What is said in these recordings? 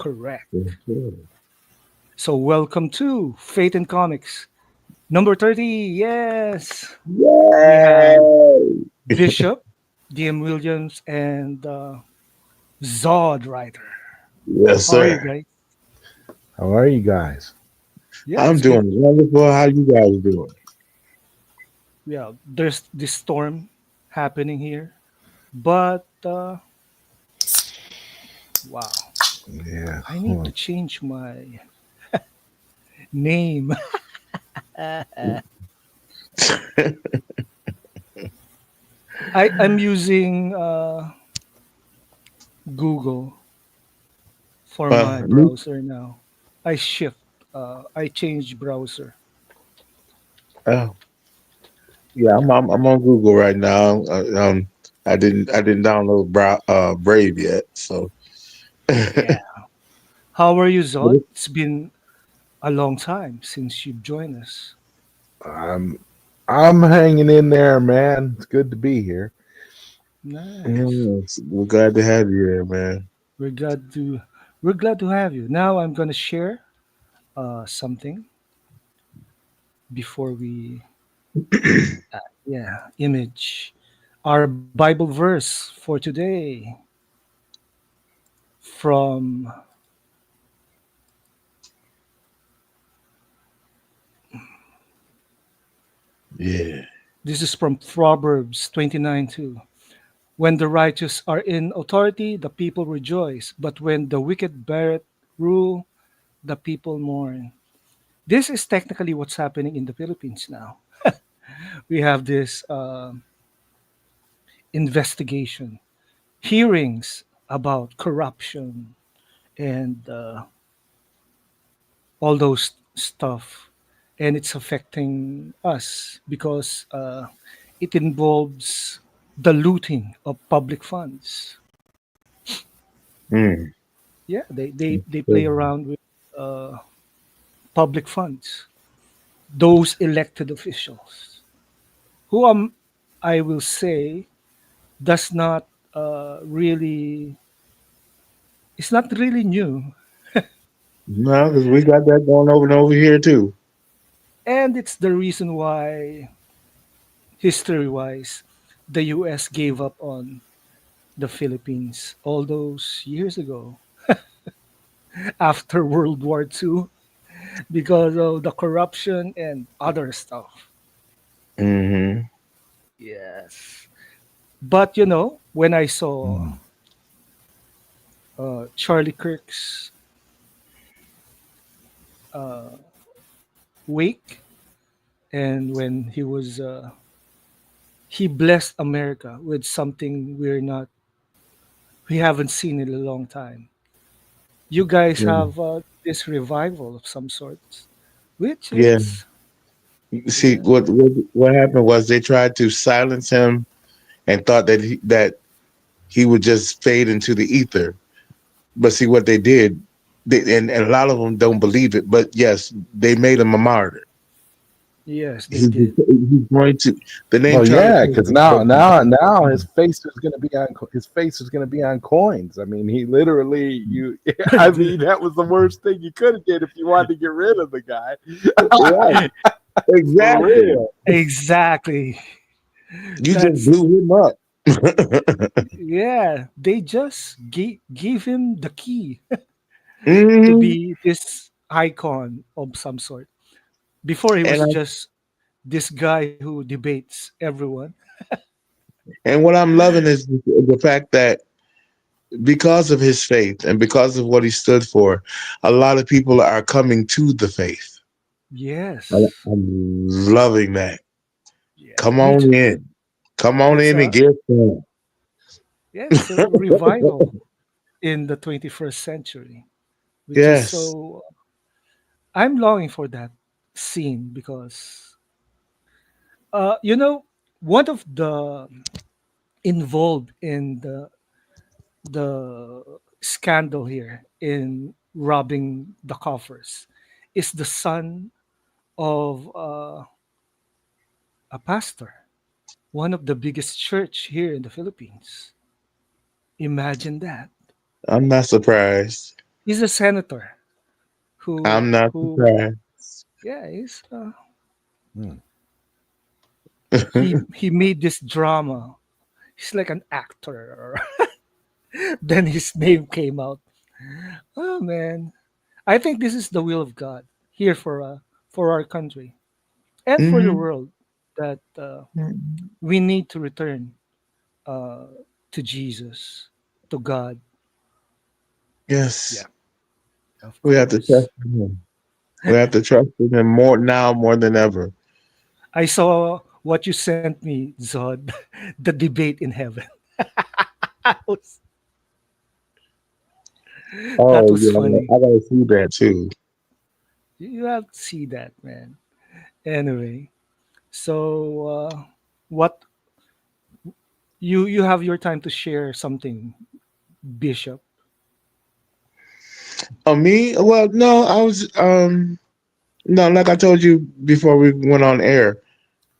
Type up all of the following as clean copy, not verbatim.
Correct. Yes, sir. So, welcome to Faith and Comics number 30. Yes, we have Yay! Bishop, DM Williams, and ZodWriter. Yes, How are you sir. guys? How are you guys? Yeah, I'm it's good. doing wonderful. How you guys doing? Yeah, there's this storm happening here, but wow, Yeah. I need to Well, change my name. I'm using Google for my Me? browser now. I change browser. Oh, yeah. I'm on Google right now. I didn't download Brave yet, so. Yeah. How are you, Zod? It's been a long time since you've joined us. I'm I'm hanging in there, man. It's good to be here. Nice. Yes, we're glad to have you here, man. We're glad to we're glad to have you. Now I'm gonna share something before we image our Bible verse for today from Yeah. this is from Proverbs 29:2. When the righteous are in authority, the people rejoice, but when the wicked beareth rule, the people mourn. This is technically what's happening in the Philippines now. We have this investigation, hearings about corruption, and all those stuff, and it's affecting us because it involves the looting of public funds. Mm. Yeah, they play around with uh, public funds. Those elected officials, who I will say, does not really, it's not really new, No, because we got that going over and over here too. and it's the reason why, history-wise, the U.S. gave up on the Philippines all those years ago after World War II because of the corruption and other stuff. Hmm. Yes. But when I saw Mm. Charlie Kirk's uh, wake, and when he blessed America with something we haven't seen in a long time. You guys Yeah. have this revival of some sorts, which Yeah. is You see, yeah, what happened was they tried to silence him and thought that he would just fade into the ether. But see what they did, and a lot of them don't believe it. But yes, they made him a martyr. yes, they did. He's going to the name Well, Charlie yeah, Kirk. because now his face is going to be on his face is going to be on coins. I mean, he literally you. I mean, that was the worst thing you could have did if you wanted to get rid of the guy. Right, For exactly. real. Exactly. You just That's blew him up. yeah. They just gave him the key to Hmm. be this icon of some sort. Before he And was just this guy who debates everyone. and what I'm loving is the fact that because of his faith and because of what he stood for, a lot of people are coming to the faith. Yes. I'm loving that. Yeah. Come Me on too. in. Come on It's in and a get some. yeah, it's a revival in the 21st century, which is Yes. so. I'm longing for that scene because you know one of the involved in the scandal here in robbing the coffers is the son of a pastor, one of the biggest church here in the Philippines. Imagine that. I'm not surprised. He's a senator I'm not who surprised. yeah, Hmm. he made this drama. He's like an actor. Then his name came out. Oh man, I think this is the will of God here for our country and for the Hmm. world that we need to return uh, to Jesus, to God. Yes, Yeah, of we have to trust course. in him. We have to trust in him more now, more than ever. I saw what you sent me, Zod, the debate in heaven. Was- that Oh was yeah, funny. I gotta see that too. You have to see that, man. Anyway, so what you have your time to share something, Bishop. Oh me? Well, no, I was no, like I told you before we went on air.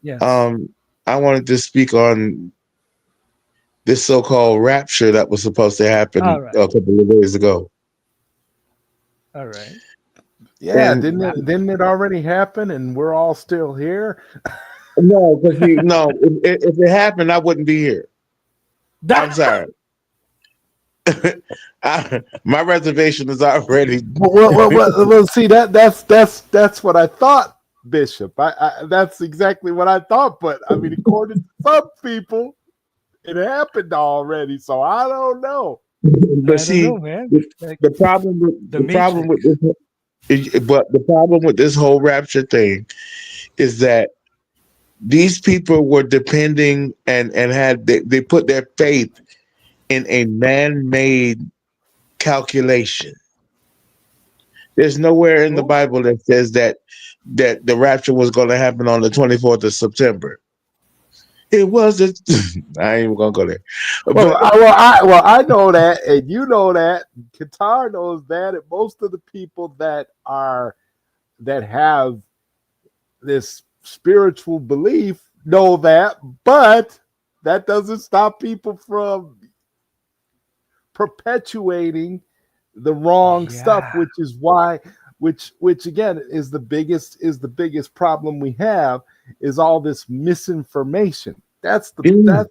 Yes. Um, I wanted to speak on this so-called rapture that was supposed to All happen right. a couple of days ago. All right. Yeah, And didn't it already happen and we're all still here? no, because no, if it happened, I wouldn't be here. I'm sorry. My reservation is already. Well, see that's what I thought, Bishop. That's exactly what I thought. But I mean, according to some people, it happened already. So I don't know. But I don't see, know, man. the, Like the problem with the Matrix. this, but the problem with this whole rapture thing is that these people were depending and had they put their faith in a man-made calculation. There's nowhere in the Oh, Bible that says that the rapture was going to happen on the 24th of September. It wasn't. I ain't even gonna go there, Well, but I know that, and you know that. Qatar knows that, and most of the people that have this spiritual belief know that, but that doesn't stop people from perpetuating the wrong stuff, yeah. which is why which again is the biggest problem we have is all this misinformation. mm,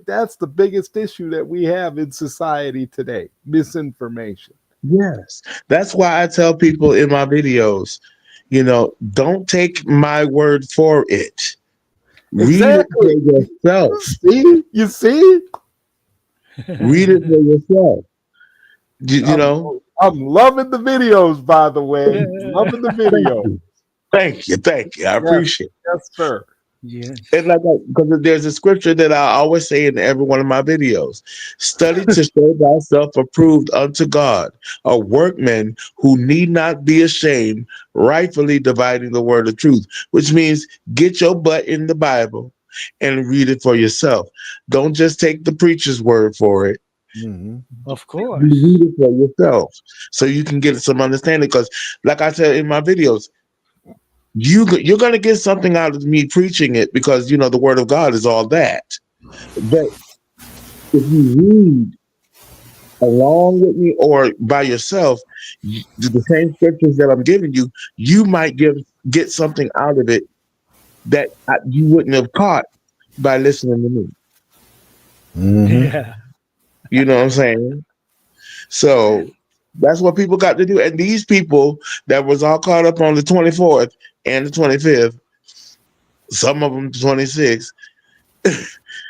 That's the biggest issue that we have in society today, misinformation. yes, that's why I tell people in my videos, don't take my word for it. Read it for Exactly. yourself. You see, Read it for yourself. You i'm know. I'm loving the videos, by the way, loving the Thank video. you. Thank you. Thank you. I Yes, appreciate it. yes sir. And Yes. like, because there's a scripture that I always say in every one of my videos: study to show thyself approved unto God, a workman who need not be ashamed, rightfully dividing the word of truth, which means get your butt in the Bible and read it for yourself. Don't just take the preacher's word for it. Mhm. Of You read course. it for yourself so you can get some understanding. Because, like I said in my videos, you're going to get something out of me preaching it because the word of God is all that. But if you read along with me or by yourself, the same scriptures that I'm giving you, you might get something out of it that you wouldn't have caught by listening to me. Mhm. Yeah. You know what I'm saying? So that's what people got to do. And these people that was all caught up on the 24th and the 25th, some of them 26,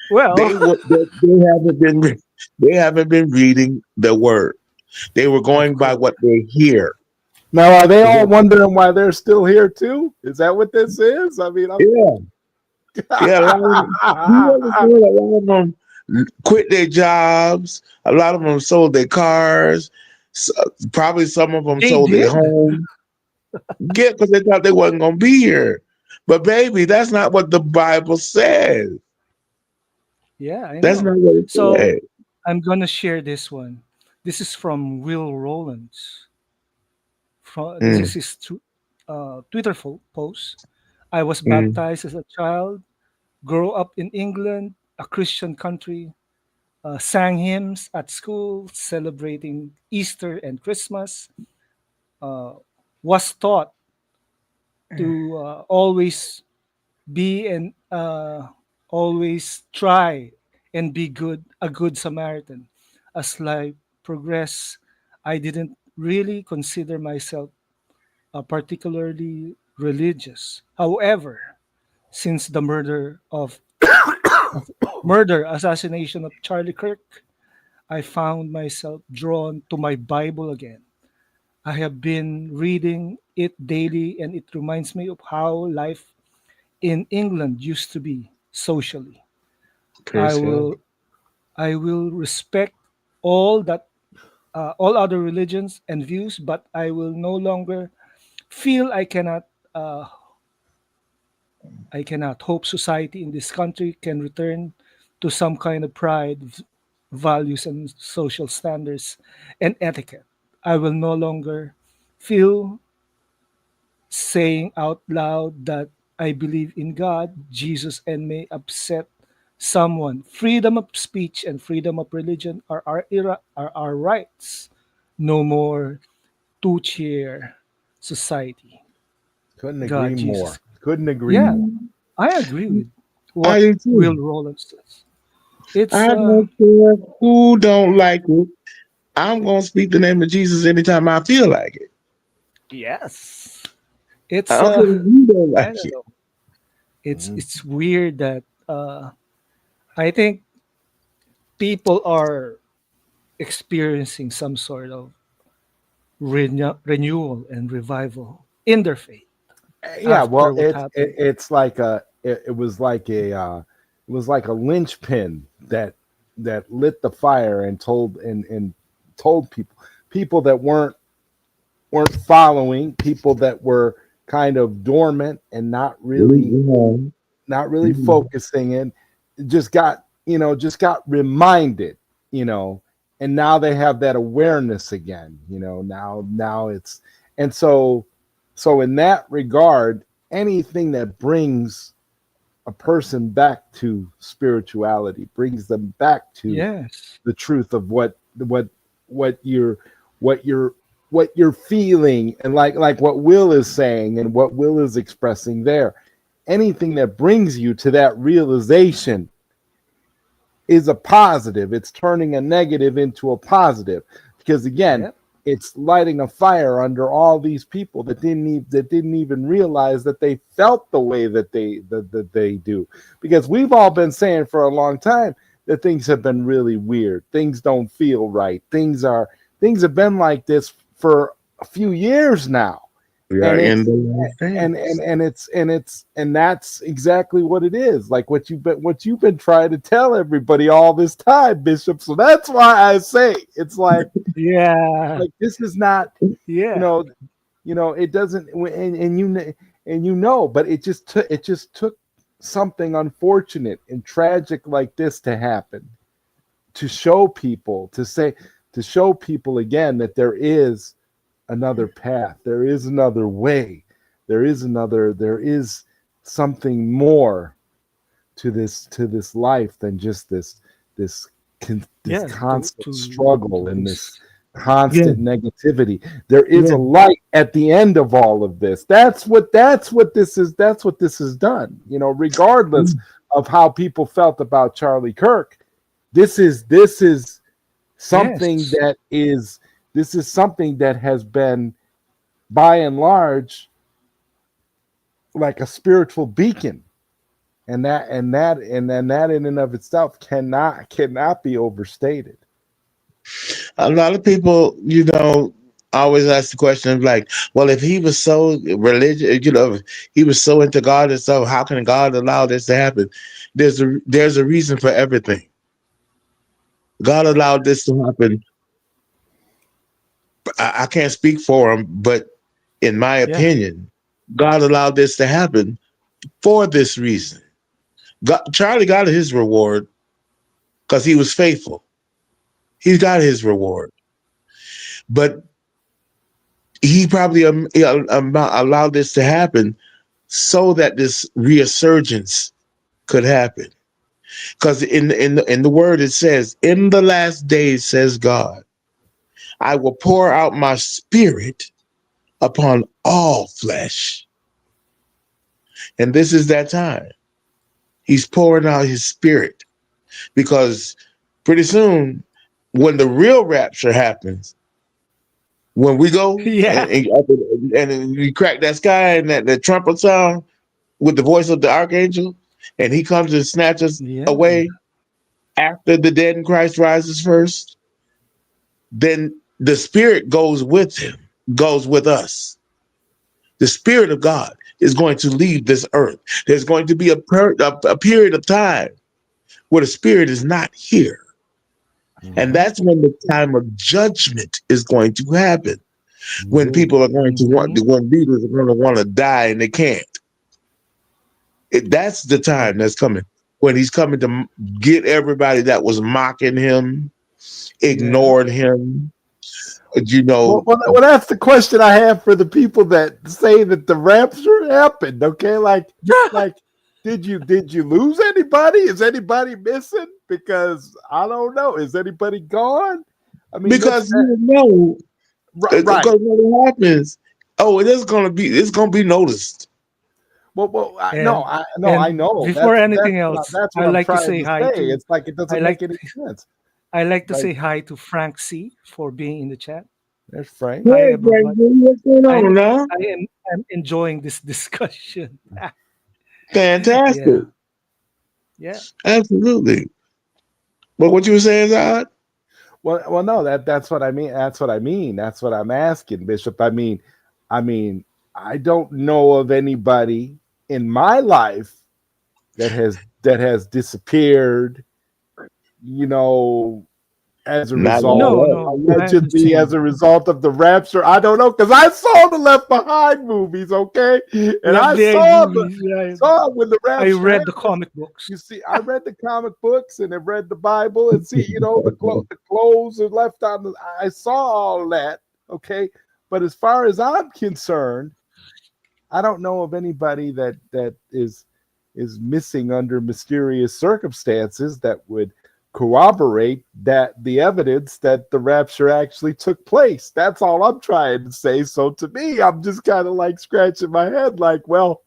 Well, they haven't been they haven't been reading the word. They were of going by course. what they hear. Now, are they all wondering why they're still here too? Is that what this is? I mean, I'm. Yeah, yeah. A lot of them, you understand? A lot of them quit their jobs. A lot of them sold their cars. S Probably some of them They sold their did. home. Yeah, because they thought they wasn't gonna be here. But baby, that's not what the Bible says. Yeah, I That's know. not what it So said. I'm gonna share this one. This is from Will Rollins. This is Mm, his Twitter post. I was mm, baptized as a child, grew up in England, a Christian country. sang hymns at school, celebrating Easter and Christmas, uh, was taught to always be and always try and be a good Samaritan. As life progressed, I didn't really consider myself particularly religious. However, since the assassination of Charlie Kirk, I found myself drawn to my Bible again. I have been reading it daily, and it reminds me of how life in England used to be socially. I Praise God. will I will respect all that all other religions and views, but I will no longer feel uh, I cannot hope society in this country can return to some kind of pride, values, and social standards and etiquette. I will no longer feel saying out loud that I believe in God, Jesus, and may upset someone. Freedom of speech and freedom of religion are our rights. No more two-chair society. Couldn't agree God, more. Jesus. Couldn't agree Yeah, more. I agree with I what do Will too. Roland says. It's I don't care who don't like it. I'm gonna speak the name of Jesus anytime I feel like it. yes. I It's don't care if you don't I like don't it. know. Mhm. It's weird that I think people are experiencing some sort of renewal and revival in their faith Yeah, well, after what happened. it's like it was like it was like a linchpin that lit the fire and told people that weren't following, people that were kind of dormant and not really Mhm. focusing in, just got reminded, you know, and now they have that awareness again, now it's, and so in that regard, anything that brings a person back to spirituality, brings them back to Yes. the truth of what you're what you're what you're feeling, and like what Will is saying and what Will is expressing there, anything that brings you to that realization is a positive. It's turning a negative into a positive, because again, Yep. it's lighting a fire under all these people that didn't even realize that they felt the way that they do. Because we've all been saying for a long time that things have been really weird. Things don't feel right. Things have been like this for a few years now, We are and in it's the last days. and that's exactly what it is, like what you've been trying to tell everybody all this time, Bishop. So that's why I say it's Yeah. like this is not, you Yeah. know it doesn't, and but it just took something unfortunate and tragic like this to happen, to show people, to show people again that there is another path. There is another way. There is something more to this life than just this this Yeah. constant To struggle and this this. Yeah, constant negativity. There is yeah. a light at the end of all of this. That's what this has done. Regardless of how people felt about Charlie Kirk, this is something Yes. that is this is something that has been, by and large, like a spiritual beacon, and then that in and of itself cannot be overstated. A lot of people, always ask the question of like, well, if he was so religious, if he was so into God and stuff, how can God allow this to happen? There's a reason for everything. God allowed this to happen. I can't speak for him, but in my Yeah. opinion, God allowed this to happen for this reason. Charlie got his reward because he was faithful. He got his reward, but he probably allowed this to happen so that this resurgence could happen. Because in the word it says, "In the last days," says God, "I will pour out my spirit upon all flesh." And this is that time. He's pouring out his spirit because pretty soon, when the real rapture happens, when we go Yeah. and we crack that sky and that trumpet sound with the voice of the archangel, and he comes to snatch us Yeah. away after the dead in Christ rises first, then the spirit goes with him, goes with us. The spirit of God is going to leave this earth. There's going to be a period of time where the spirit is not here. And Mhm. that's when the time of judgment is going to happen. When Indeed. people are going to want, Hmm. when leaders are going to want to die and they can't. That's the time that's coming. When he's coming to get everybody that was mocking him, Yeah. ignored him, you Well, know. well, that's the question I have for the people that say that the rapture happened. Okay, like, did you lose anybody? Is anybody missing? Because I don't know. Is anybody gone? I mean, Because you know, right. because what happens, oh, it's gonna be noticed. Well, And I and know. before anything else, That's I what I'm like to trying say to hi say. to It's like it I doesn't like make any sense. I like to Like, say hi to Frank C for being in the chat. there's Frank. Hi Hey, everyone. Frankie, what's going I'm on now? I'm enjoying this discussion. Fantastic. Yeah. Yeah. Absolutely. But what you were saying, Zod? Well, no, that's what I mean. That's what I mean. That's what I'm asking, Bishop. I mean, I don't know of anybody in my life that has disappeared. You know, as a Not result, No, all no, I allegedly as understand. a result of the rapture. I don't know because I saw the Left Behind movies, okay, and Left I behind saw the movies. Yeah. saw when the I rapture read the happened. comic books. You see, I read the comic books and I read the Bible and see, that. the clothes are left on the. I saw all that, okay. But as far as I'm concerned, I don't know of anybody that is missing under mysterious circumstances that would corroborate that the evidence that the rapture actually took place. That's all I'm trying to say. So to me, I'm just kind of like scratching my head, like, well,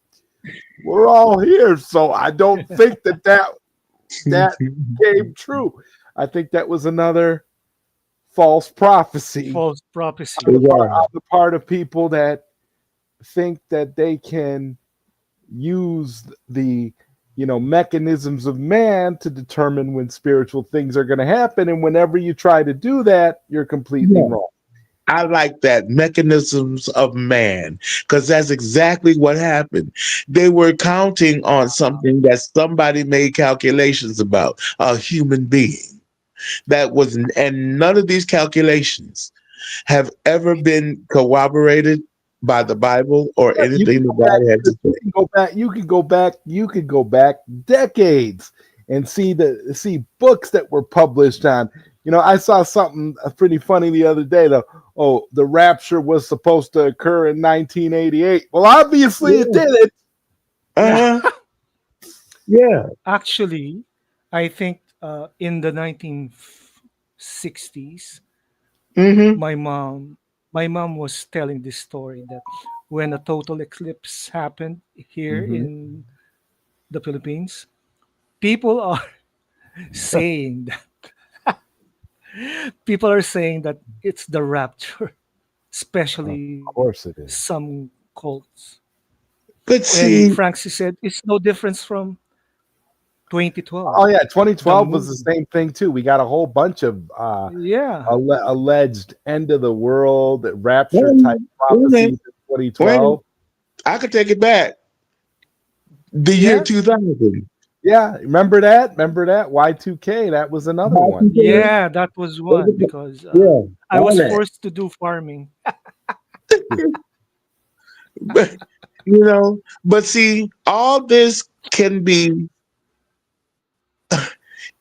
we're all here, so I don't think that came true. I think that was another false prophecy False prophecy. on the part of people that think that they can use the mechanisms of man to determine when spiritual things are going to happen, and whenever you try to do that, you're completely Yeah. wrong. I like that mechanisms of man because that's exactly what happened. They were counting on something that somebody made calculations about, a human being. That was, and none of these calculations have ever been corroborated by the Bible or Right, you can anything that go back. God had to You say. can go back. You can go back. You can go back decades and see books that were published on. I saw something pretty funny the other day. The rapture was supposed to occur in 1988. Well, obviously it Yeah. didn't. Uh-huh. Yeah. Actually, I think in the 1960s, Mm-hmm. my mom my mom was telling this story that when a total eclipse happened here Mhm. in the Philippines, people are saying that people are saying that it's the rapture, Of especially course it is. some cults. But And see, Francis said it's no difference from 2012. Oh yeah, The 2012 was the movie. same thing too. We got a whole bunch of Yeah. alleged end of the world rapture type wait a minute, prophecies in wait a minute. 2012. I could take it back. The year Yeah. 2000. Yeah, remember that? Remember that? Y2K, that was another one. Yeah, that was one because Yeah, I was all that. forced to do farming. But, but see, all this can be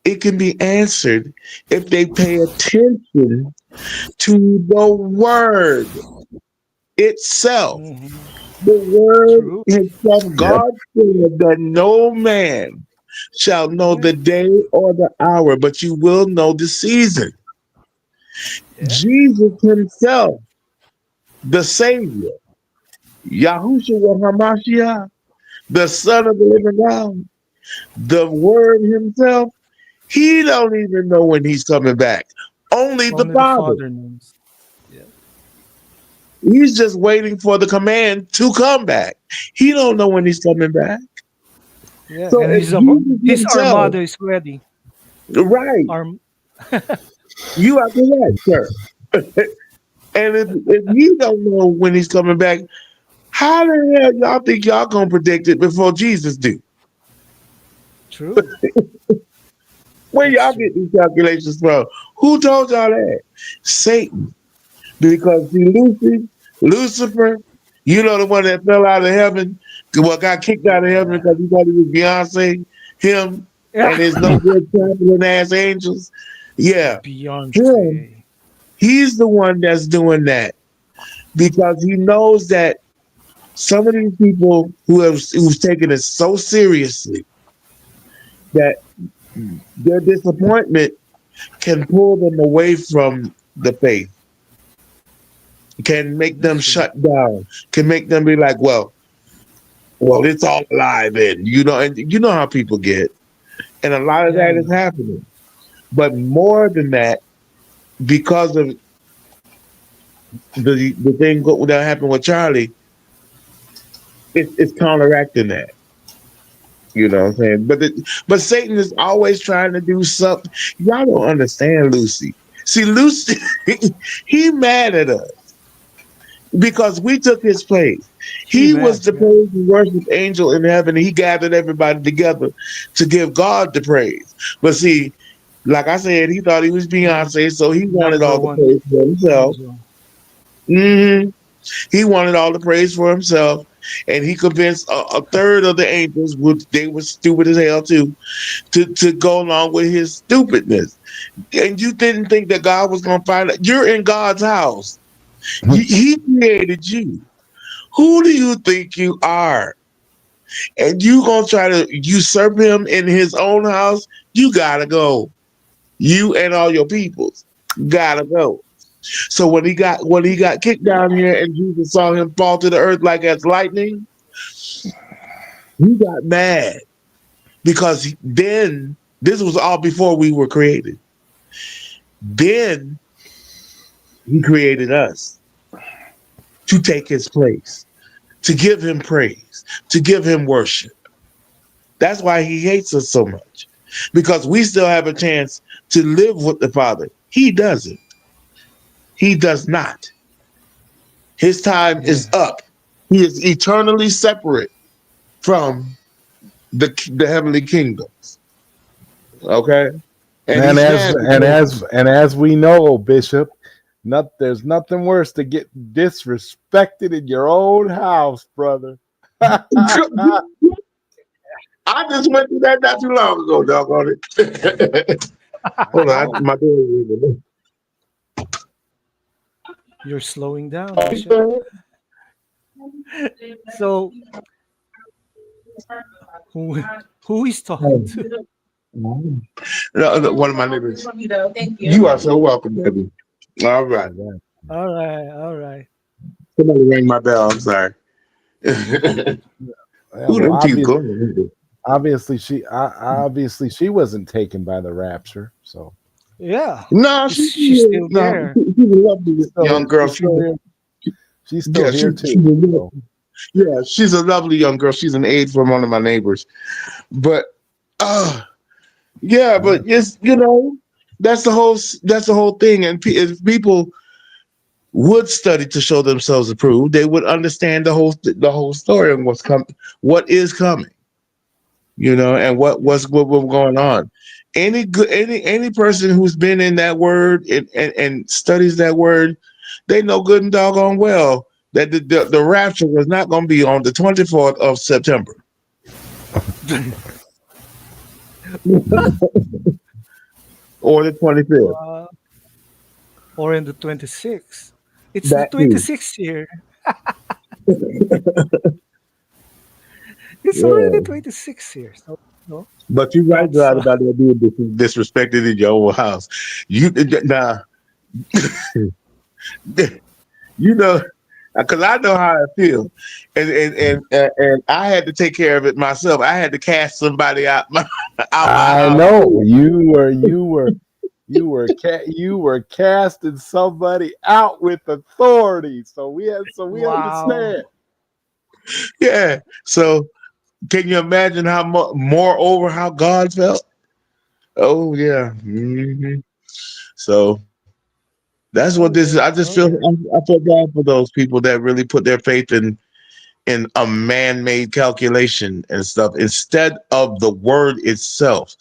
it can be answered if they pay attention to the word itself. Hmm. The word True. itself, Yep. God said that no man shall know Yeah. the day or the hour, but you will know the season. Yeah. Jesus himself, the Savior, Yahushua HaMashiach, the Son of the living God, the Word himself, he don't even know when he's coming back. Only the Only the Father. Father knows. Yeah. He's just waiting for the command to come back. He don't know when he's coming back. Yeah. So And if Jesus his himself, armada is ready. right, Arm. you are correct, sir. And if you don't know when he's coming back, how the hell y'all think y'all gonna predict it before Jesus do? True. Where That's y'all true. get these calculations from? Who told y'all that? Satan. Because see, Lucifer, you know the one that fell out of heaven, well, got kicked out of heaven Yeah. because he thought he was Beyonce, him and his no Yeah. good traveling ass angels. Yeah, him. Beyonce. He's the one that's doing that because he knows that some of these people who've taken it so seriously that their disappointment can pull them away from the faith, can make That's them true. shut down, can make them be like, well, it's all a lie then, and you know how people get, and a lot of Yeah, I that is know. happening. But more than that, because of the thing that happened with Charlie, it's counteracting that. You know what I'm saying? But Satan is always trying to do something. Y'all don't understand Lucy. See, Lucy, he mad at us because we took his place. He He was mad. the Yeah. praise and worship angel in heaven. And he gathered everybody together to give God the praise. But see, like I said, he thought he was He was Beyonce, so he wanted number all the one praise for himself. angel. hmm He wanted all the praise for himself, and he convinced a third of the angels, which they were stupid as hell too, to go along with his stupidness. And you didn't think that God was going to find out. You're in God's house. He created you. Who do you think you are? And you gonna try to usurp him in his own house? You gotta go. You and all your peoples gotta go. So when he got kicked down here and Jesus saw him fall to the earth like as lightning, he got mad because then this was all before we were created. Then he created us to take his place, to give him praise, to give him worship. That's why he hates us so much because we still have a chance to live with the Father. He doesn't. He does not. His time is Yeah. up. He is eternally separate from the heavenly kingdoms. Okay, and And he's as mad and because as and as we know, Bishop, there's nothing worse to get disrespected in your own house, brother. I just went through that not too long ago, doggone it. I Hold on, know. my door. You're slowing down, Bishop. So who who is talking to? No, no, one of my neighbors. You are so welcome, baby. All right. Yeah. All right, all right. Somebody rang my bell. I'm sorry. Who Yeah, well, them keep going? obviously she wasn't taken by the rapture, so Yeah. No, She's still there. she's a lovely young girl. she's still here. She's still Yeah, here she's too. So yeah, she's a lovely young girl. She's an aide from one of my neighbors. But yeah, yeah. but it's that's the whole thing. And if people would study to show themselves approved, they would understand the whole story and what is coming, and what going on. Any good any person who's been in that word and studies that word, they know good and doggone well that the rapture was not going to be on the 24th of September or the 25th. uh, or in the 26th. It's the That too. 26th here. It's already Yeah. 26 here. So No, But you're that's right about that being disrespected in your own house. You now, you know, because I know how I feel, and I had to take care of it myself. I had to cast somebody out my out my I house. know you were casting somebody out with authority. So we wow. understand. Yeah. So can you imagine how moreover how God felt? Oh yeah. So that's what Oh this is. I yeah. just Oh feel yeah. I feel bad for those people that really put their faith in a man-made calculation and stuff instead of the word itself.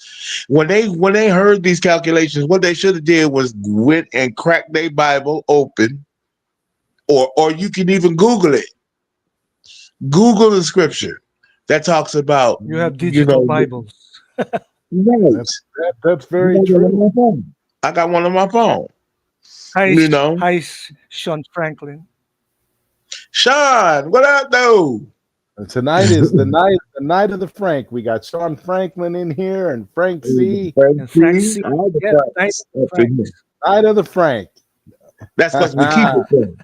When they heard these calculations, what they should have did was went and cracked their Bible open, or you can even Google it. Google the scripture that talks about, You have you digital know, Bibles. right. That's I very got one on true. my phone. I got one on my phone. Hi, You know, Sean Franklin. Sean, what up, though? And tonight is the night of the Frank. We got Sean Franklin in here and Frank Z. And Frank Frankie, C. all the Yeah, Night facts up in here. Franks. Night of the Frank. That's because we keep it clean.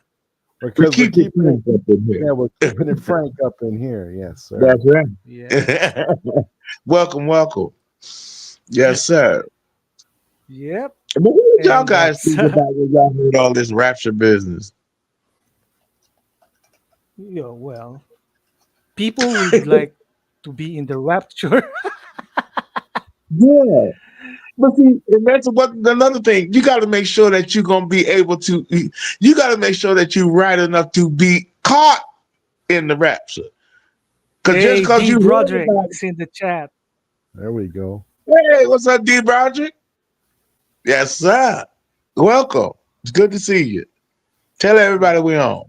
We Because we're keep it keeping it. clean up in Yeah, here. we're keeping it Frank up in here. Yes, sir. That's right. Yes. Welcome, welcome. Yes, sir. Yep. But what did y'all And guys that's think about when y'all heard all this rapture business? well, people would like to be in the rapture. Yeah. But see, and that's what another thing. You got to make sure that you're gonna be able to. You got to make sure that you're right enough to be caught in the rapture. Because just Hey, because D. you heard Broderick about is in the chat. There we go. it, hey, what's up, D. Broderick? Yes, sir. Welcome. It's good to see you. Tell Yeah. everybody we're on.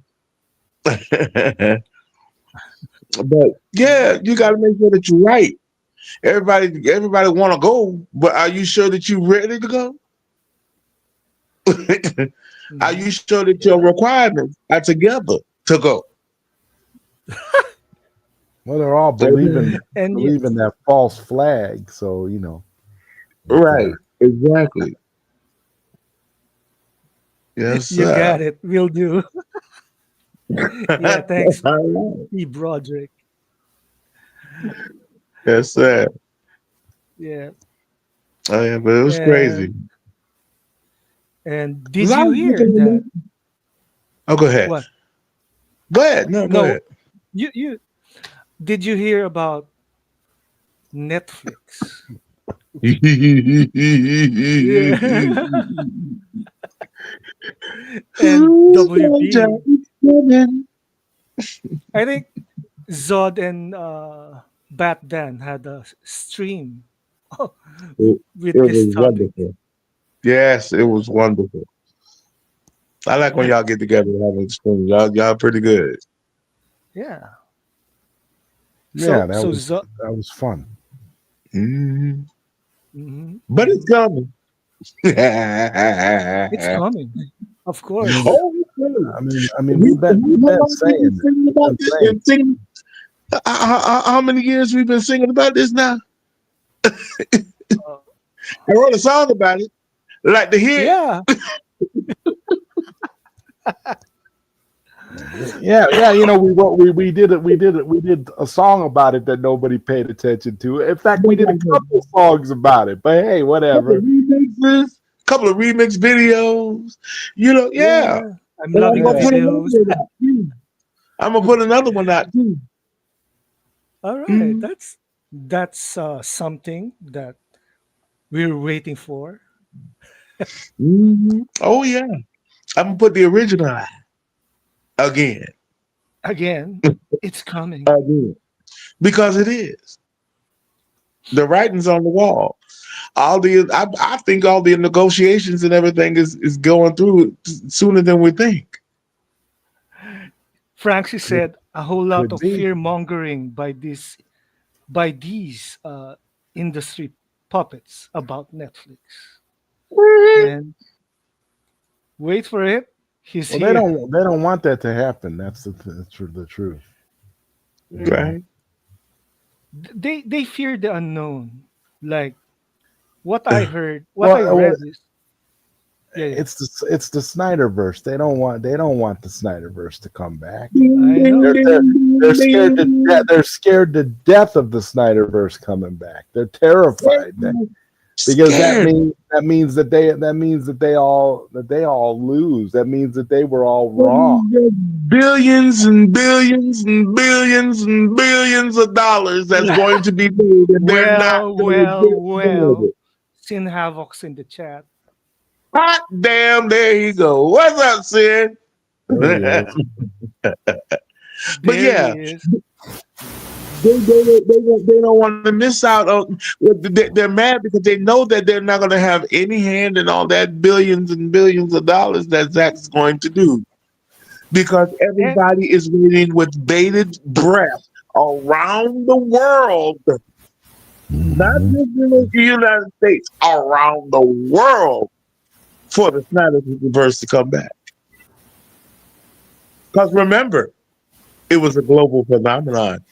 But yeah, you got to make sure that you're right. Everybody want to go, but are you sure that you're ready to go? Are Hmm. you sure that your Yeah. requirements are together to go? Well, they're all Amen. And you, believing that false flag. So but Right. Exactly. Yes, you sir. got it. Will do. Yeah. Thanks, All right. D. Broderick. Yes, sir. Yeah. Oh, yeah, but it was crazy. And and A did lot you of hear that? people. Oh, go ahead. What? Go ahead. No, go No. ahead. You did you hear about Netflix? Yeah. And Who's WB. coming? I think Zod and Bat Dan had a stream It, with it this was topic. wonderful. Yes, it was wonderful. I like when y'all get together and have a spoon. Y'all pretty good. Yeah. yeah, that So was Zod, that was fun. Mhm. hmm But it's coming. it's coming, of course. Oh, okay. I mean, we've How been long we been saying it. singing We've about been this? saying And singing, how many years we been singing about this now? Uh, I wrote a song about it. Like to hear it. yeah. Yeah, yeah. We did a song about it that nobody paid attention to. In fact, we did a couple songs about it. But hey, Couple of whatever. remixes, couple of remix videos. Yeah. Yeah. I'm And I'm loving gonna Yeah, put another videos. one out too. I'm gonna put another one out too. All right. Mhm. That's something that we're waiting for. Oh yeah. I'm gonna put the original out again. Again, it's coming. Again. Because it is. The writing's on the wall. I think all the negotiations and everything is going through sooner than we think. Francie said a whole lot could of be. fear mongering by these industry puppets about Netflix. And wait for it, he's Well, they here. don't want that to happen. That's the truth. You know. Right. They fear the unknown. Like what I heard, what I Well, read is yeah, yeah. it's the Snyderverse. They don't want the Snyderverse to come back. Ding, I ding, They're know. they're, ding, they're ding, scared to death. ding. They're scared to death of the Snyderverse coming back. They're terrified because Scared. that they all lose. That means that they were all wrong. Billions and billions and billions and billions of dollars that's going to be made, and they're not Well, going to well, get none of well. it. Sin Havoc's in the chat. Hot damn, there you go. What's up, Sid? There he But is. There yeah, he is. they don't want to miss out on. They're mad because they know that they're not going to have any hand in all that billions and billions of dollars that Zach's going to do, because And everybody is waiting with bated breath around the world, not Mhm. just in the United States, around the world, for the Snyder verse to come back. Because remember, it was a global phenomenon.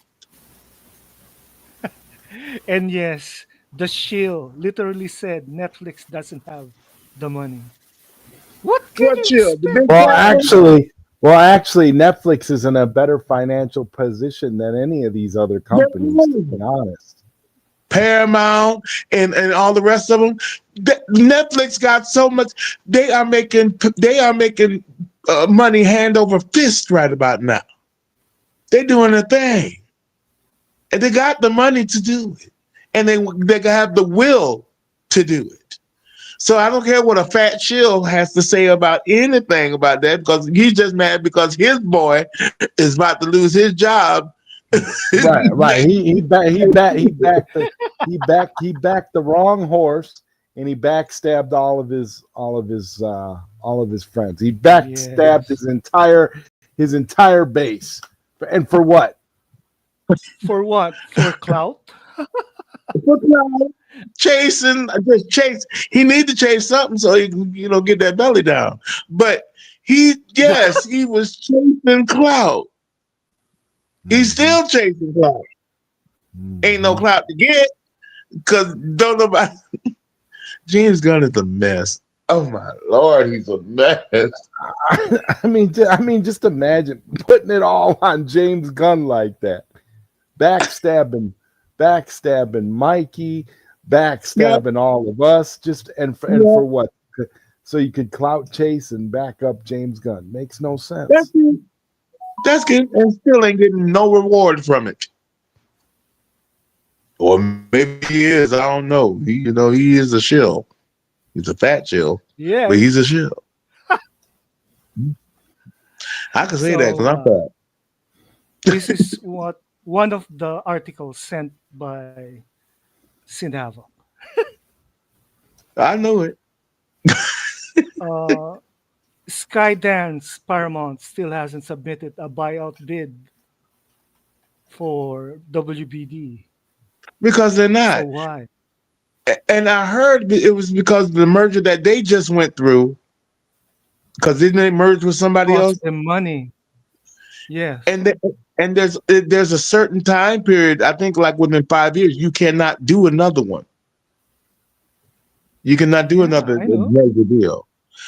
and yes, the shill literally said Netflix doesn't have the money. What can What you chill? The big expect, Well, bad man? one? actually, Netflix is in a better financial position than any of these other companies. To be honest, Paramount and all the rest of them. Netflix got so much. They are making money hand over fist right about now. They're doing a thing, and they got the money to do it, and they have the will to do it. So I don't care what a fat shill has to say about anything about that, because he's just mad because his boy is about to lose his job. right. He backed the wrong horse, and he backstabbed all of his friends. He backstabbed Yes. his entire base, and for what? For what? For clout? Look now, just chase. He need to chase something so he can, get that belly down. But he was chasing clout. He's Mhm. still chasing clout. Ain't no Mhm. clout to get, because don't nobody. James Gunn is a mess. Oh my lord, he's a mess. Just imagine putting it all on James Gunn like that, backstabbing, backstabbing Mikey, Yep, backstabbing all of us, and yep. for what? So you could clout chase and back up James Gunn. Makes no That's sense. it. That's good, and still ain't getting no reward from it. Or maybe he is. I don't know. He is a shill. He's a fat shill, but he's a Yes. shill. I can say that So because I'm fat. this is what one of the articles sent by Sin Havoc. I know it. Uh, Skydance Paramount still hasn't submitted a buyout bid for WBD. Because they're So not. why? And I heard it was because of the merger that they just went through. Because didn't they merge with somebody else? Cost them money. Yes. And th- and there's a certain time period. I think like within 5 years, you cannot do another one. You cannot do Yeah, another I know. major deal.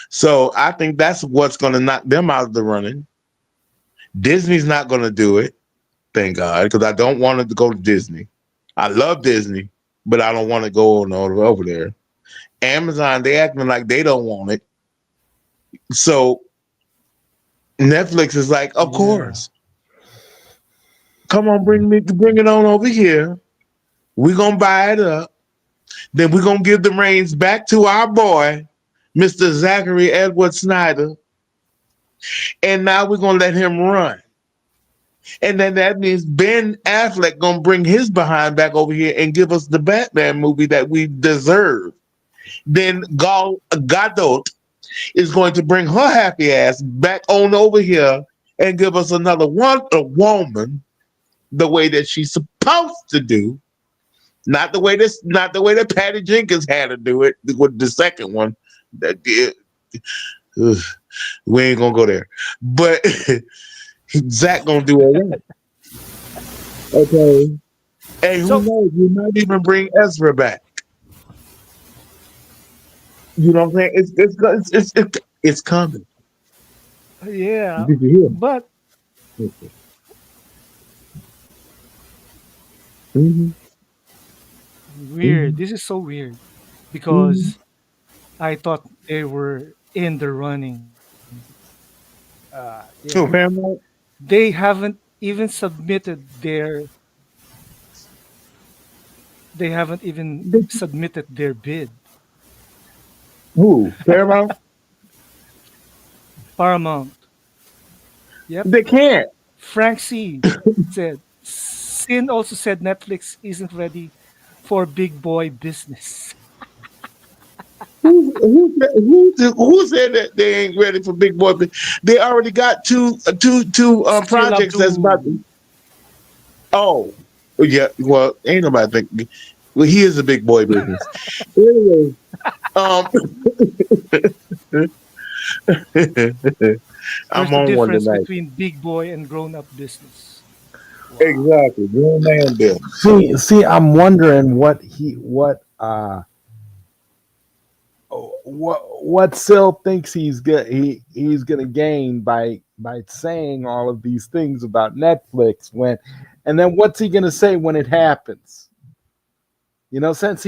So I think that's what's going to knock them out of the running. Disney's not going to do it. Thank God, because I don't want it to go to Disney. I love Disney, but I don't want to go on over there. Amazon, they acting like they don't want it. So Netflix is like, of Yeah. course, come on, bring it on over here. We're gonna buy it up. Then we're gonna give the reins back to our boy, Mr. Zachary Edward Snyder, and now we're gonna let him run. And then that means Ben Affleck gonna bring his behind back over here and give us the Batman movie that we deserve. Then Gal Gadot is going to bring her happy ass back on over here and give us another a woman the way that she's supposed to do, not the way that Patty Jenkins had to do it with the second one. That did. Ugh, we ain't gonna go there, but Zach gonna do all right. Okay, Hey, who So knows? We might even bring Ezra back. You know what I'm saying? It's coming. yeah, Did you but hear? Mm-hmm. weird. Mm-hmm. This is so weird Mm-hmm. because I thought they were in the running. Yeah, Oh, Paramount? they haven't even submitted their they haven't even They- submitted their bid. Who? Paramount? Paramount. Yep. They can't. Frank C said. Sin also said Netflix isn't ready for big boy business. Who said that they ain't ready for big boy? They already got two Still projects that's about. Abdul. Oh, yeah. Well, ain't nobody think. Well, he is a big boy business. Anyway, um, I'm There's the on one difference tonight. between big boy and grown up business. Wow. Exactly, grown man business. See, I'm wondering what Sil thinks he's gonna gain by saying all of these things about Netflix and then what's he gonna say when it happens? Since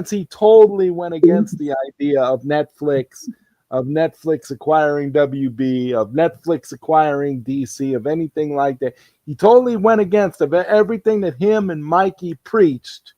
he totally went against the idea of Netflix acquiring WB, of Netflix acquiring DC, of anything like that. He totally went against of everything that him and Mikey preached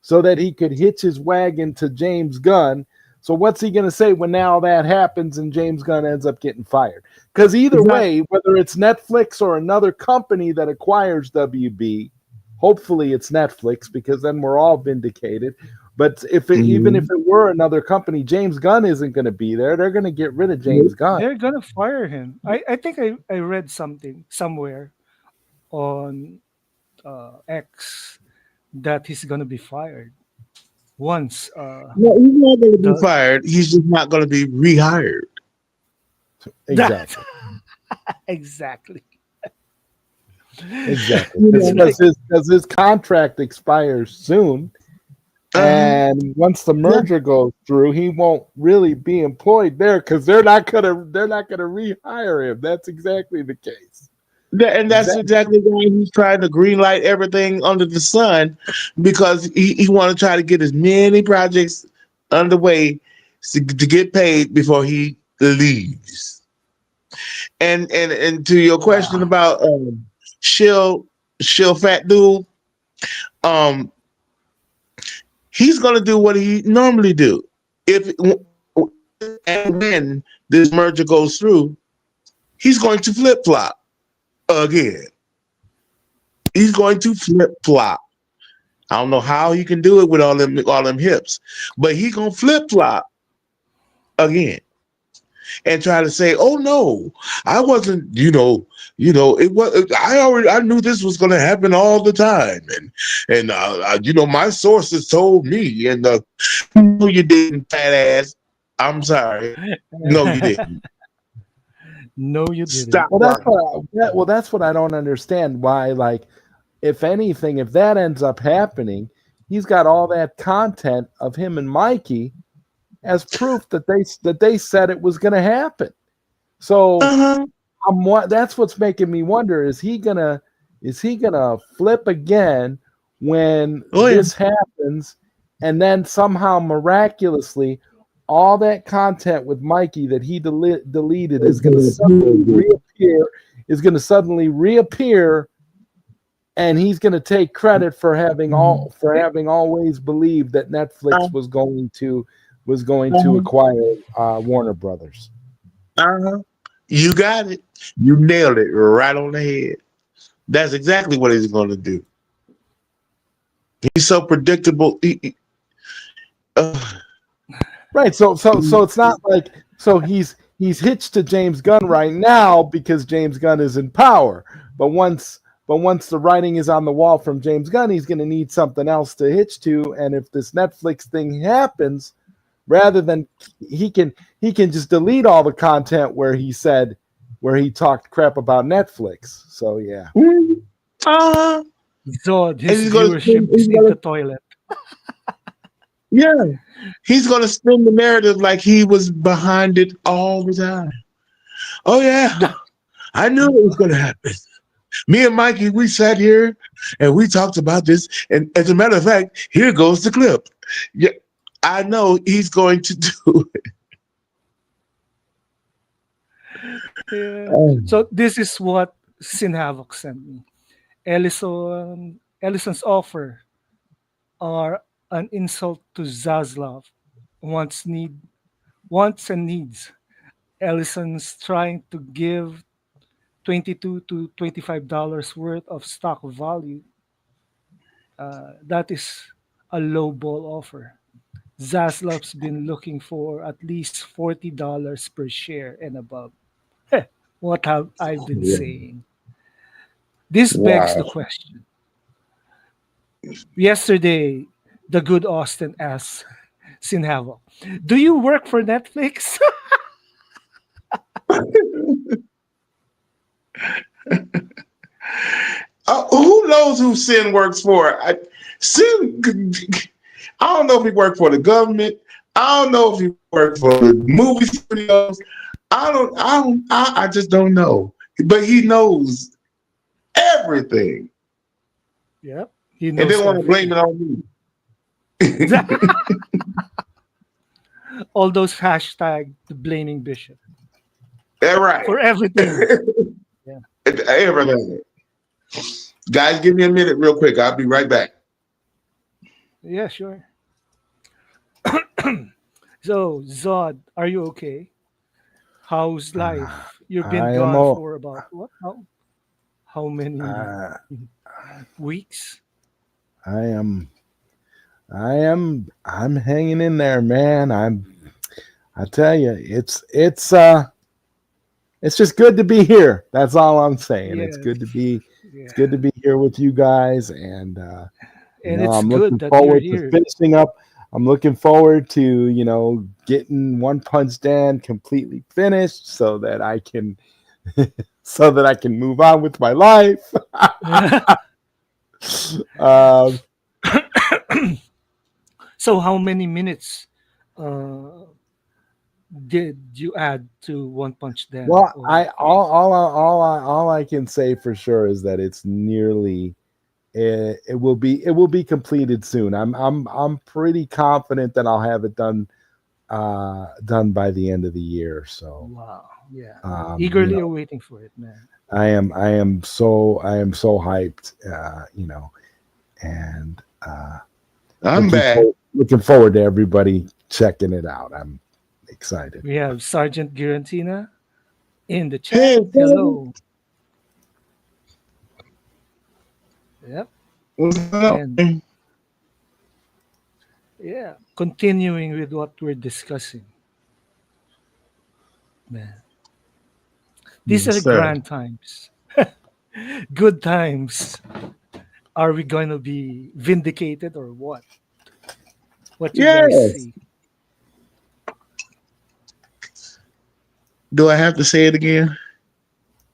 so that he could hitch his wagon to James Gunn. So what's he going to say when now that happens and James Gunn ends up getting fired? Because either Exactly. way, whether it's Netflix or another company that acquires WB, hopefully it's Netflix because then we're all vindicated. But even if Mhm. it were another company, James Gunn isn't going to be there. They're going to get rid of James Gunn. They're gonna fire him. I think I read something somewhere on X that he's gonna be fired once No, he's not going to be the fired. He's just not going to be rehired. that Exactly. exactly. Exactly. You It's know. like Because his contract expires soon. Uh-huh. And once the Yeah. merger goes through, he won't really be employed there because they're not gonna rehire him. That's exactly the case. And that's Exactly. exactly why he's trying to greenlight everything under the sun because he want to try to get as many projects underway to get paid before he leaves. And to your question Wow. about Shill Shill Fat Dude, um, he's gonna do what he normally do. If and when this merger goes through, he's going to flip flop again. He's going to flip flop. I don't know how he can do it with all them hips, but he gonna flip flop again and try to say, "Oh no, I wasn't." It was. I knew this was gonna happen all the time, and my sources told me, and no, you didn't, fat ass. I'm sorry, no, you didn't. no, you didn't. Stop Well, that's lying. what I don't understand. Why, like, if anything, if that ends up happening, he's got all that content of him and Mikey as proof that they said it was going to happen. So Uh-huh. that's what's making me wonder: is he gonna flip again when Oh yeah. this happens, and then somehow miraculously, all that content with Mikey that he deleted is going to suddenly reappear. Is going to suddenly reappear, and he's going to take credit for having always believed that Netflix was going to Uh-huh. acquire Warner Brothers. Uh-huh. You got it. You nailed it right on the head. That's exactly what he's going to do. He's so predictable. Uh, Right. So it's not like he's hitched to James Gunn right now because James Gunn is in power. But once the writing is on the wall from James Gunn, he's going to need something else to hitch to. And if this Netflix thing happens, rather than he can just delete all the content where he talked crap about Netflix. So yeah. uh, Zod, and his viewership is in the toilet. yeah, he's gonna spin the narrative like he was behind it all the time. Oh yeah, I knew it was gonna happen. Me and Mikey, we sat here and we talked about this. And as a matter of fact, here goes the clip. Yeah, I know he's going to do it. Yeah. Oh, So this is what Sin Havoc sent me. Ellison's offer are an insult to Zaslav. Wants need wants and needs. Ellison's trying to give $22 to $25 worth of stock value. That is a low ball offer. Zaslav's been looking for at least $40 per share and above. What have I been saying? This begs wow. the question. Yesterday, the good Austin asked Sin Havoc, "Do you work for Netflix?" Who knows who Sin works for? Sin, I don't know if he worked for the government. I don't know if he worked for the movie studios. I just don't know. But he knows everything Yep, he and knows then want to blame it everything. on me. All those hashtag blaming Bishop Yeah, right. for everything. Yeah, Everything. Guys, give me a minute real quick. I'll be right back. yeah, sure. So, Zod, are you okay? How's life? You've been I am gone all. for about what? How many Uh, weeks? I am. I'm hanging in there, man. I tell you, it's just good to be here. That's all I'm saying. It's Yes, good to be it's yeah. good to be here with you guys, and And it's I'm good looking that you're forward to here. finishing up. I'm looking forward to getting One Punch Dan completely finished, so that I can move on with my life. um, So, how many minutes uh, did you add to One Punch Dan? well, all I can say for sure is that it's nearly it will be completed soon. I'm pretty confident that I'll have it done by the end of the year. So Wow, yeah. you Eagerly know, awaiting for it, man. I am so hyped. And I'm back. looking forward to everybody checking it out. I'm excited. We have Sergeant Girantina in the Hey, chat. Hello. Yep. what's going And on? yeah, continuing with what we're discussing, man. These Yes, are sir. grand times, good times. Are we going to be vindicated or what? What you guys Yes. see? Do I have to say it again?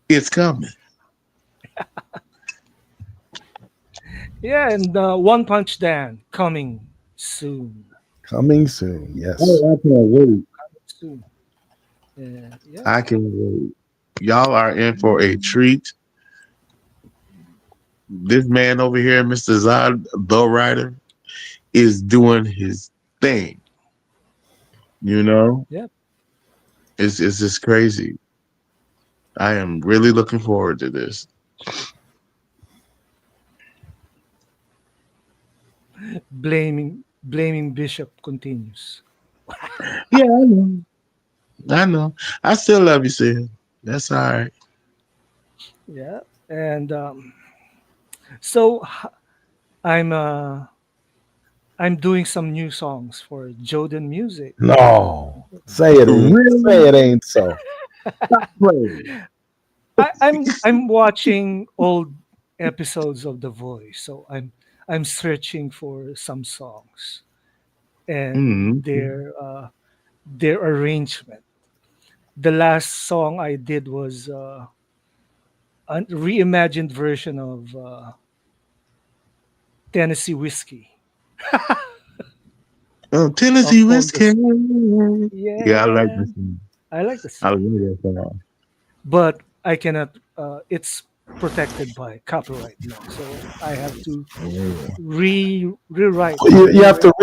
It's coming. Yeah, and One Punch Dan coming soon. Coming soon. Yes. Oh, I can't wait. Soon. Yeah. I can wait. Y'all are in for a treat. This man over here, Mr. Zod, the writer, is doing his thing. You know, Yeah. it's just crazy. I am really looking forward to this. Blaming Bishop continues. Yeah, I know. I know. I still love you, Sid. That's all right. Yeah. And so I'm uh I'm doing some new songs for Joden Music. No. Say Really? it ain't so. Play. I'm watching old episodes of The Voice, so I'm searching for some songs and Mm-hmm. their arrangement. The last song I did was a reimagined version of Tennessee whiskey. Oh, Of Tennessee all whiskey. this. Yeah, I like Yeah, this one. I like the I love song, that song. but I cannot. It's protected by copyright law, so I have to Yeah. rewrite the You have lyric. to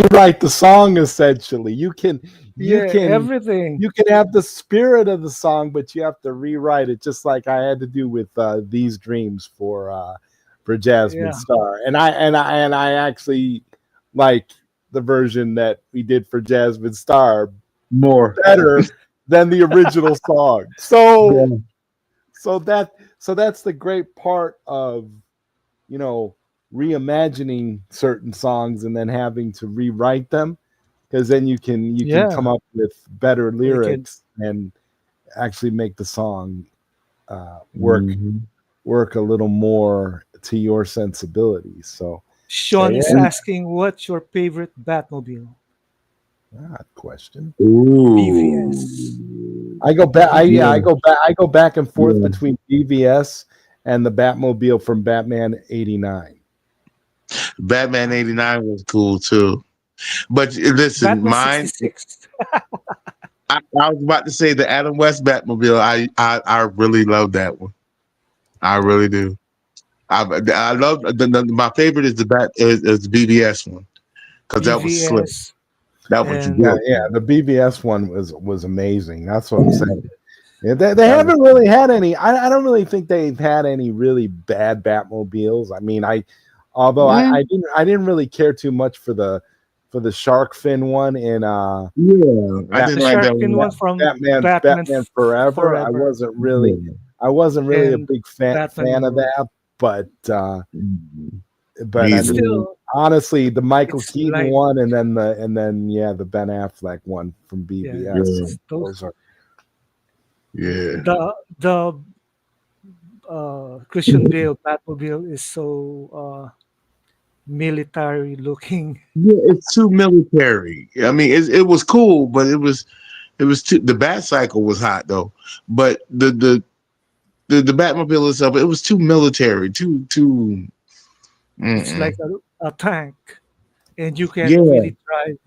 rewrite the song essentially. You Yeah, can everything. you can have the spirit of the song, but you have to rewrite it, just like I had to do with These Dreams for Jasmine Yeah, Star. And I actually like the version that we did for Jasmine Star More. better than the original song. So Yeah. so that so that's the great part of, you know, reimagining certain songs and then having to rewrite them, because then you can come yeah. up with better You can. lyrics and actually make the song work Mhm. work a little more to your sensibilities. So Sean is yeah, asking, "What's your favorite Batmobile?" odd question. BVS. Ooh. I go back. Yeah. I go back and forth Yeah. between BVS and the Batmobile from Batman '89. Batman '89 was cool too. But listen, Batman mine. 66. I was about to say the Adam West Batmobile. I really love that one. I really do. I love my favorite is the BBS one because that was slick. BVS. That was Yeah, And real yeah. slick. The BVS one was amazing. That's what I'm saying. Ooh, Yeah, they that was haven't really had any. I don't really think they've had any really bad Batmobiles. I mean, although mm, I didn't really care too much for the shark fin one in yeah. I Bat, didn't the like shark that fin one. one from Batman Forever. I Forever wasn't really Yeah. I wasn't really a and big Batman fan of World. that, but Mm, but me I It's either. mean, still, honestly, the Michael it's Keaton light. one and then yeah, the Ben Affleck one from Yeah, BVS. Yeah. it's those Those are Yeah. the Christian Bale Batmobile is so military looking. Yeah, it's too military. I mean, it was cool, but it was too. The Bat Cycle was hot though, but the Batmobile itself, it was too military, too. It's like Mm-mm. a tank, and you can't Yeah, really drive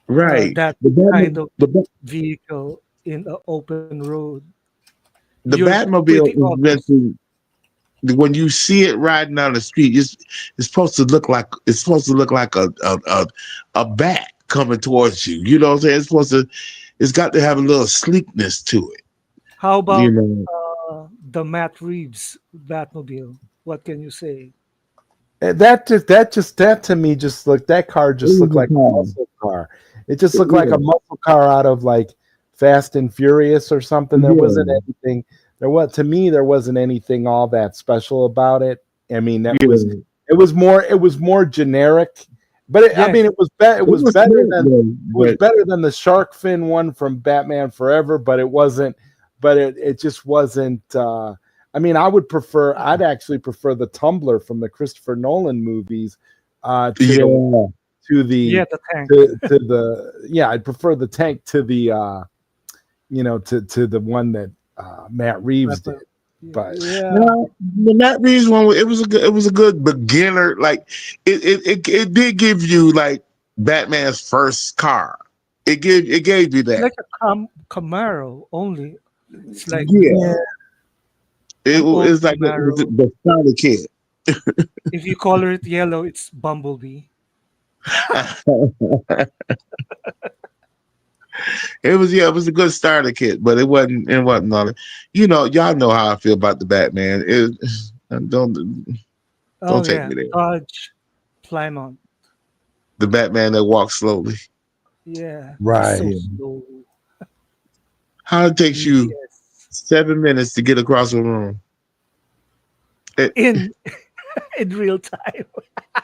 right. that The kind Batmo- of the Ba- vehicle in an open road. the You're Batmobile pretty is meant obvious. to. When you see it riding down the street, it's supposed to look like a bat coming towards you. You know what I'm saying? It's got to have a little sleekness to it. How You about know. the Matt Reeves Batmobile? What can you say? that to me just looked that car It just was looked a like a time. muscle car. It just looked like a Yeah, muscle car out of like Fast and Furious or something. There wasn't yeah, anything to me there wasn't anything all that special about it. I mean, yeah. it was more generic, but I Yes, mean it It was was better smooth than though, but the shark fin one from Batman Forever, but it wasn't. But it just wasn't. I mean, I'd actually prefer the Tumbler from the Christopher Nolan movies to the yeah, to yeah, the the tank. to the yeah. I'd prefer the tank to the to the one that Matt Reeves did. Batman. But Yeah, no, the Matt Reeves one. It was a good beginner. Like it did give you like Batman's first car. It gave you it's that. like a Camaro only. It's like Yeah, an old it's like it was Camaro. the starter kid. If you color it yellow, it's Bumblebee. It was a good starter kit, but it wasn't all. Y'all know how I feel about the Batman. Don't Oh take yeah, me there. Dodge Plymouth. The Batman that walks slowly. Yeah, he's so right, Yeah. slow. How it takes you BBS 7 minutes to get across the room it, in in real time.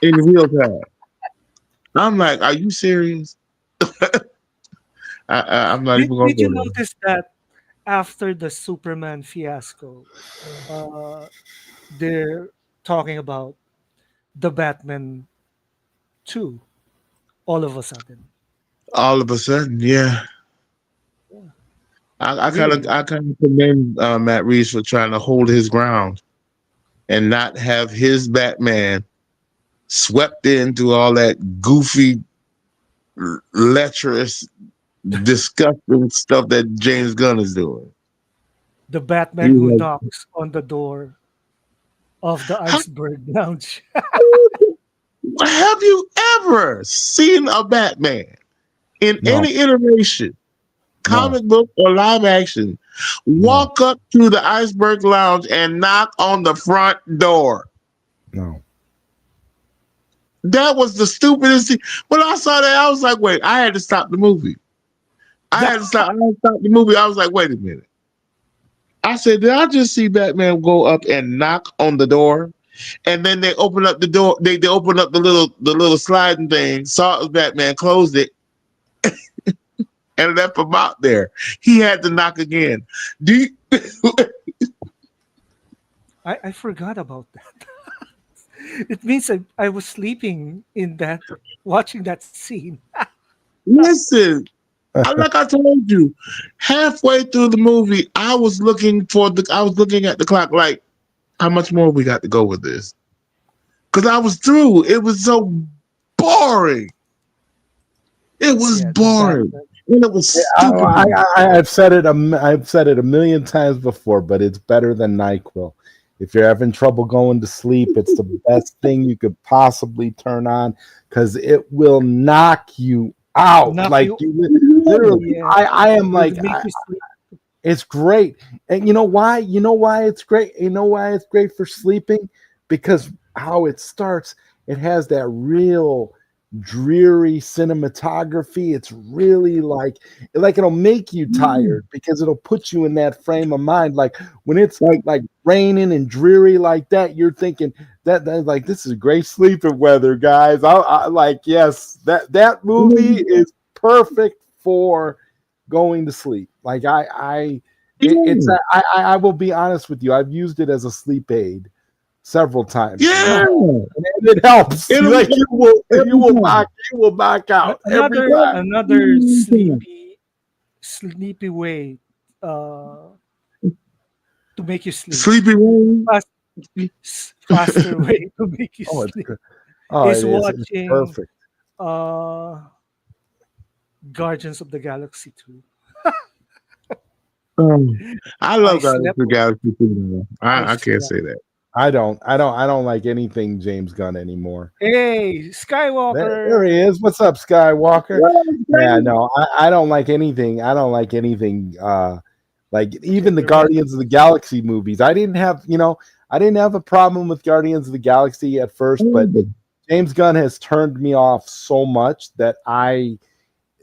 in real time. I'm like, are you serious? I'm not even gonna Did you go there. notice that after the Superman fiasco, uh, they're talking about the Batman 2 all of a sudden? All of a sudden, yeah. Yeah, I kind of really? I kind of commend Matt Reeves for trying to hold his ground. and not have his Batman swept into all that goofy, lecherous, disgusting stuff that James Gunn is doing. The He Batman who was knocks on the door of the like, iceberg lounge. have you ever seen a Batman in No, any iteration, no, comic book or live action, no, walk up to the iceberg lounge and knock on the front door? no. That was the stupidest thing. When I saw that, I was like, wait, I had to stop the movie. I had to stop the movie. I was like, wait a minute. I said, did I just see Batman go up and knock on the door? And then they open up the door, they open up the little sliding thing, saw it was Batman, closed it, and left him out there. He had to knock again. Do you I forgot about that. It means I was sleeping in that, watching that scene. listen? Like I told you, halfway through the movie, I was looking at the clock like, how much more we got to go with this? Because I was through. It was so boring. It was Yeah, the boring. Batman. And it was Yeah, stupid. I've said it. I've said it a million times before, but it's better than Nyquil. If you're having trouble going to sleep, it's the best thing you could possibly turn on because it will knock you out. Knock Like you. you literally, Yeah, I am will like, make you sleep. it's great. And you know why? You know why it's great? You know why it's great for sleeping? Because how it starts, it has that real dreary cinematography. It's really like it'll make you tired because it'll put you in that frame of mind. Like when it's Like, like raining and dreary like that, you're thinking that like this is great sleeping weather, guys. I like yes, that movie is perfect for going to sleep. Like it's yeah, I will be honest with you. I've used it as a sleep aid several times, yeah. and it helps. It'll Like every time. you will knock out every time. Another Every sleepy way uh, to make you sleep. Sleepy Rain. Fast, faster way to make you Oh, it's sleep good. Oh, it is is. It's watching perfect. uh, Guardians of the Galaxy 2. Um, I I love Guardians of slept. the Galaxy too. I I can't slept. say that. I don't like anything James Gunn anymore. Hey, There he Skywalker! is. What's up, Skywalker? Well, Yeah, great. no, I don't like anything. I don't like anything. Like even the Superman. Guardians of the Galaxy movies. I didn't have a problem with Guardians of the Galaxy at first, but James Gunn has turned me off so much that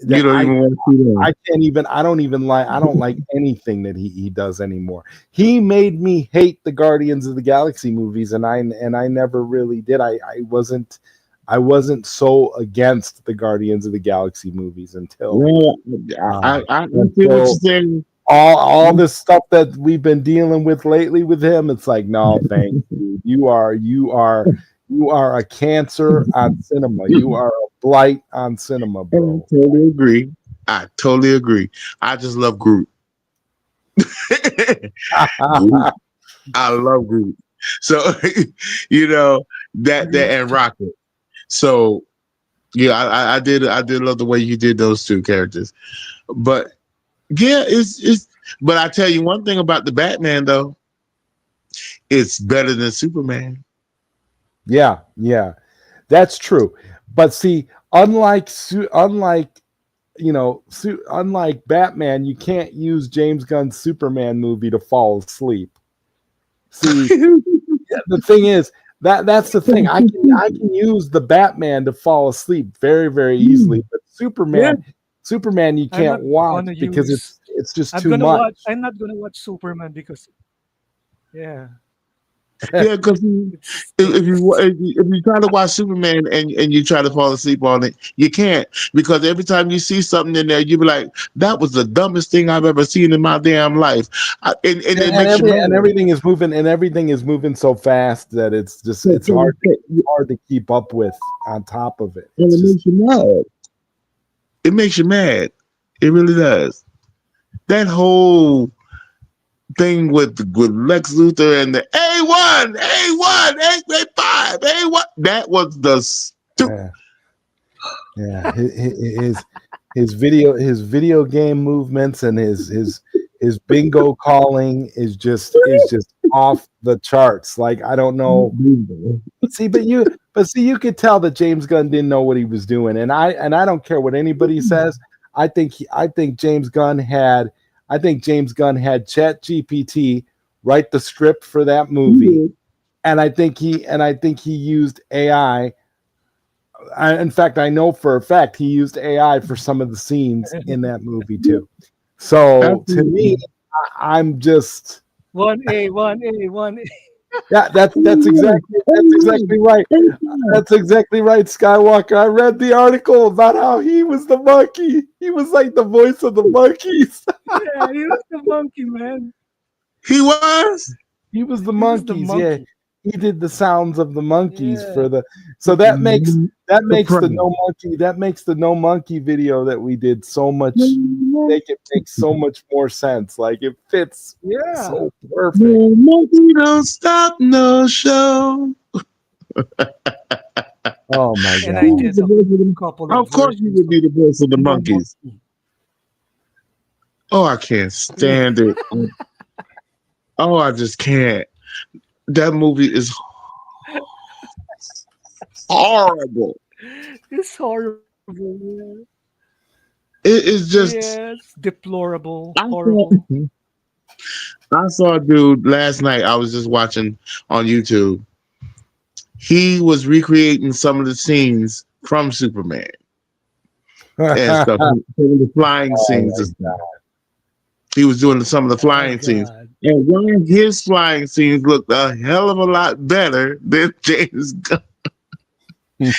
You don't even want to see them. I can't even I don't like anything that he does anymore. He made me hate the Guardians of the Galaxy movies and I never really did. I wasn't so against the Guardians of the Galaxy movies Well, I see what you're until saying. all this stuff that we've been dealing with lately with him. It's like, no, thanks, dude. You are a cancer on cinema. You are a blight on cinema, And bro. I totally agree. I totally agree. I just love Groot. Groot. I love Groot. So you know that Groot. and Rocket. So yeah, I did love the way you did those two characters. But yeah, it's but I tell you one thing about the Batman though, it's better than Superman. Yeah, yeah, that's true. But see, unlike unlike Batman, you can't use James Gunn's Superman movie to fall asleep. See, yeah, the thing is that's the thing. I can use the Batman to fall asleep very easily, but Yeah, Superman you I'm can't not watch gonna because use. it's just I'm too gonna watch. much. I'm not gonna watch Superman because yeah, yeah, because it stinks. if you try to watch Superman and you try to fall asleep on it, you can't because every time you see something in there, you be like, "That was the dumbest thing I've ever seen in my damn life," and it makes you mad. Everything is moving so fast that hard to keep up with on top of it. And It's it just makes you mad. It makes you mad. It really does. That whole thing with Lex Luthor and the A1, A1, A5, A1. That was the Yeah, yeah. His video game movements and his bingo calling is just off the charts. Like I don't know. See, but you could tell that James Gunn didn't know what he was doing, and I don't care what anybody says. I think James Gunn had Chat GPT write the script for that movie, and I think he used AI. In fact, I know for a fact he used AI for some of the scenes in that movie too. So to me, Absolutely. I'm just 1A, 1A, 1A. yeah. That's exactly right. That's exactly right, Skywalker. I read the article about how he was the monkey. He was like the voice of the monkeys. Yeah, he was the monkey, man. He was. He was the He was the monkeys. Yeah, monkey. he did the sounds of the monkeys Yeah. for the. So that makes Surprise. the no monkey video that we did so much make it make so much more sense. Like it fits Yeah. so perfect. No monkey don't stop no show. Oh my And I god. did a couple of Of course, you versions would of be the voice of the No monkeys. Monkey. Oh, I can't Yeah. stand it. Oh, I just can't. That movie is horrible. It's horrible. Yeah. It is just. Yes. Deplorable. I saw, Horrible. I saw a dude last night. I was just watching on YouTube. He was recreating some of the scenes from Superman and stuff, Oh some of the flying scenes my and stuff. He was doing some of the Oh flying scenes. God. And one of his flying scenes looked a hell of a lot better than James Gunn.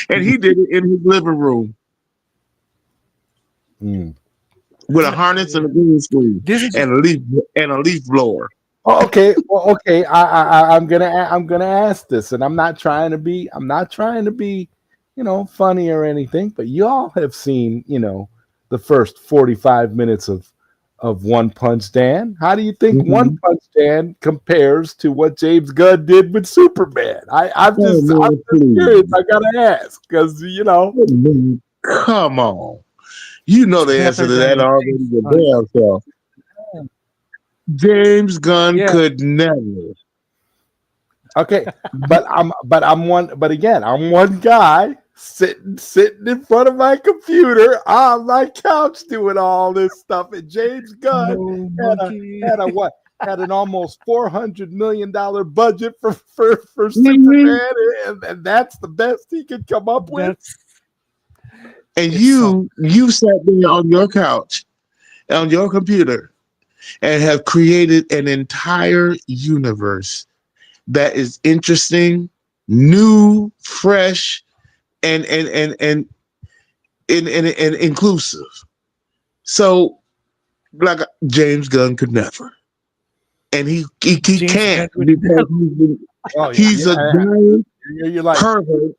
And he did it in his living room Mm. with a harness and a green screen This is and a leaf blower. Oh, okay. Well, okay. I'm gonna ask this, and I'm not trying to be funny or anything, but y'all have seen the first 45 minutes of One Punch Dan. How do you think One Mhm. Punch Dan compares to what James Gunn did with Superman? Oh I'm man, just curious. please. I gotta ask because Oh, man. Come on. You know it's the answer better to that than already. James Your Bond. damn self. James Gunn Yeah. could never. okay, but again, I'm one guy sitting in front of my computer on my couch doing all this stuff, and James Gunn No had a monkey. had a what had an almost $400 million budget for Mhm. Superman, and that's the best he could come up with. That's And it sucked. you sat there on your couch, on your computer, and have created an entire universe that is interesting, new, fresh, and inclusive. So, like James Gunn could never, and he James Gunn can't would because Oh yeah, he's a giant you're like pervert,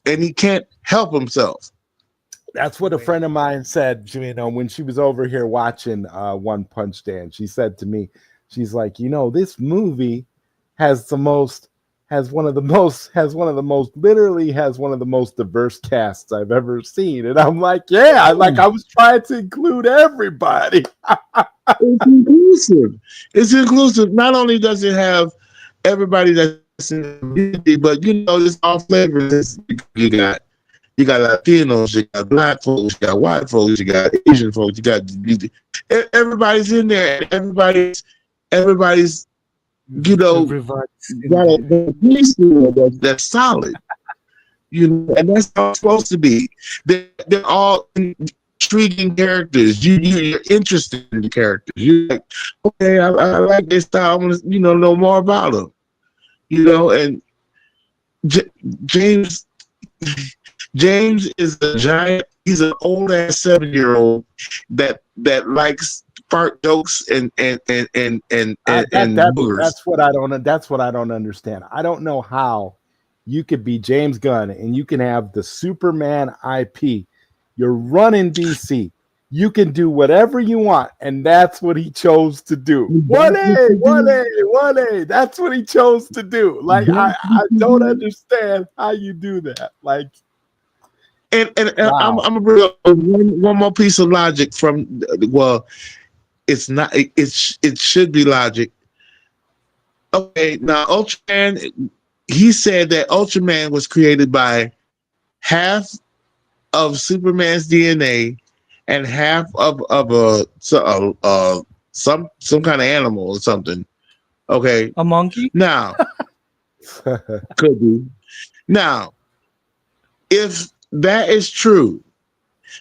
and he can't help himself. that's what a wait. friend of mine said. When she was over here watching One Punch Dan, she said to me, she's like, this movie has the most literally has one of the most diverse casts I've ever seen. And I'm like, yeah, like I was trying to include everybody. It's inclusive. It's inclusive. Not only does it have everybody that's in the community, but it's all flavors. You got Latinos, you got black folks, you got white folks, you got Asian folks, everybody's in there, and everybody's Everybody's in got there. a piece that's solid, and that's how it's supposed to be. They're all intriguing characters. You're interested in the characters. You're like, okay, I like this style. I want to know more about them. And J- James James is a giant. He's an old ass 7-year-old that likes fart jokes and boogers. That's what I don't understand. I don't know how you could be James Gunn and you can have the Superman IP. You're running DC. You can do whatever you want, and that's what he chose to do. That's One what A, you one do. A, one A. That's what he chose to do. Like That's I what you don't do. understand how you do that. Like And I'm wow, gonna bring up one more piece of logic from. Well, it's not. It should be logic. Okay, now Ultraman. He said that Ultraman was created by half of Superman's DNA and half of some kind of animal or something. Okay, A monkey? now could be now if that is true,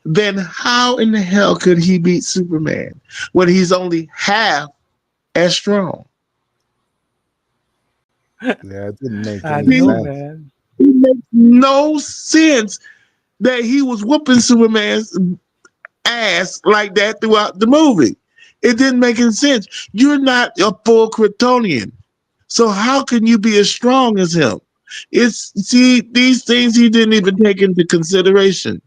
then how in the hell could he beat Superman when he's only half as strong? yeah, it didn't make I any don't know, See, sense. man. it makes no sense that he was whooping Superman's ass like that throughout the movie. It didn't make any sense. You're not a full Kryptonian. So how can you be as strong as him? It's see these things he didn't even take into consideration.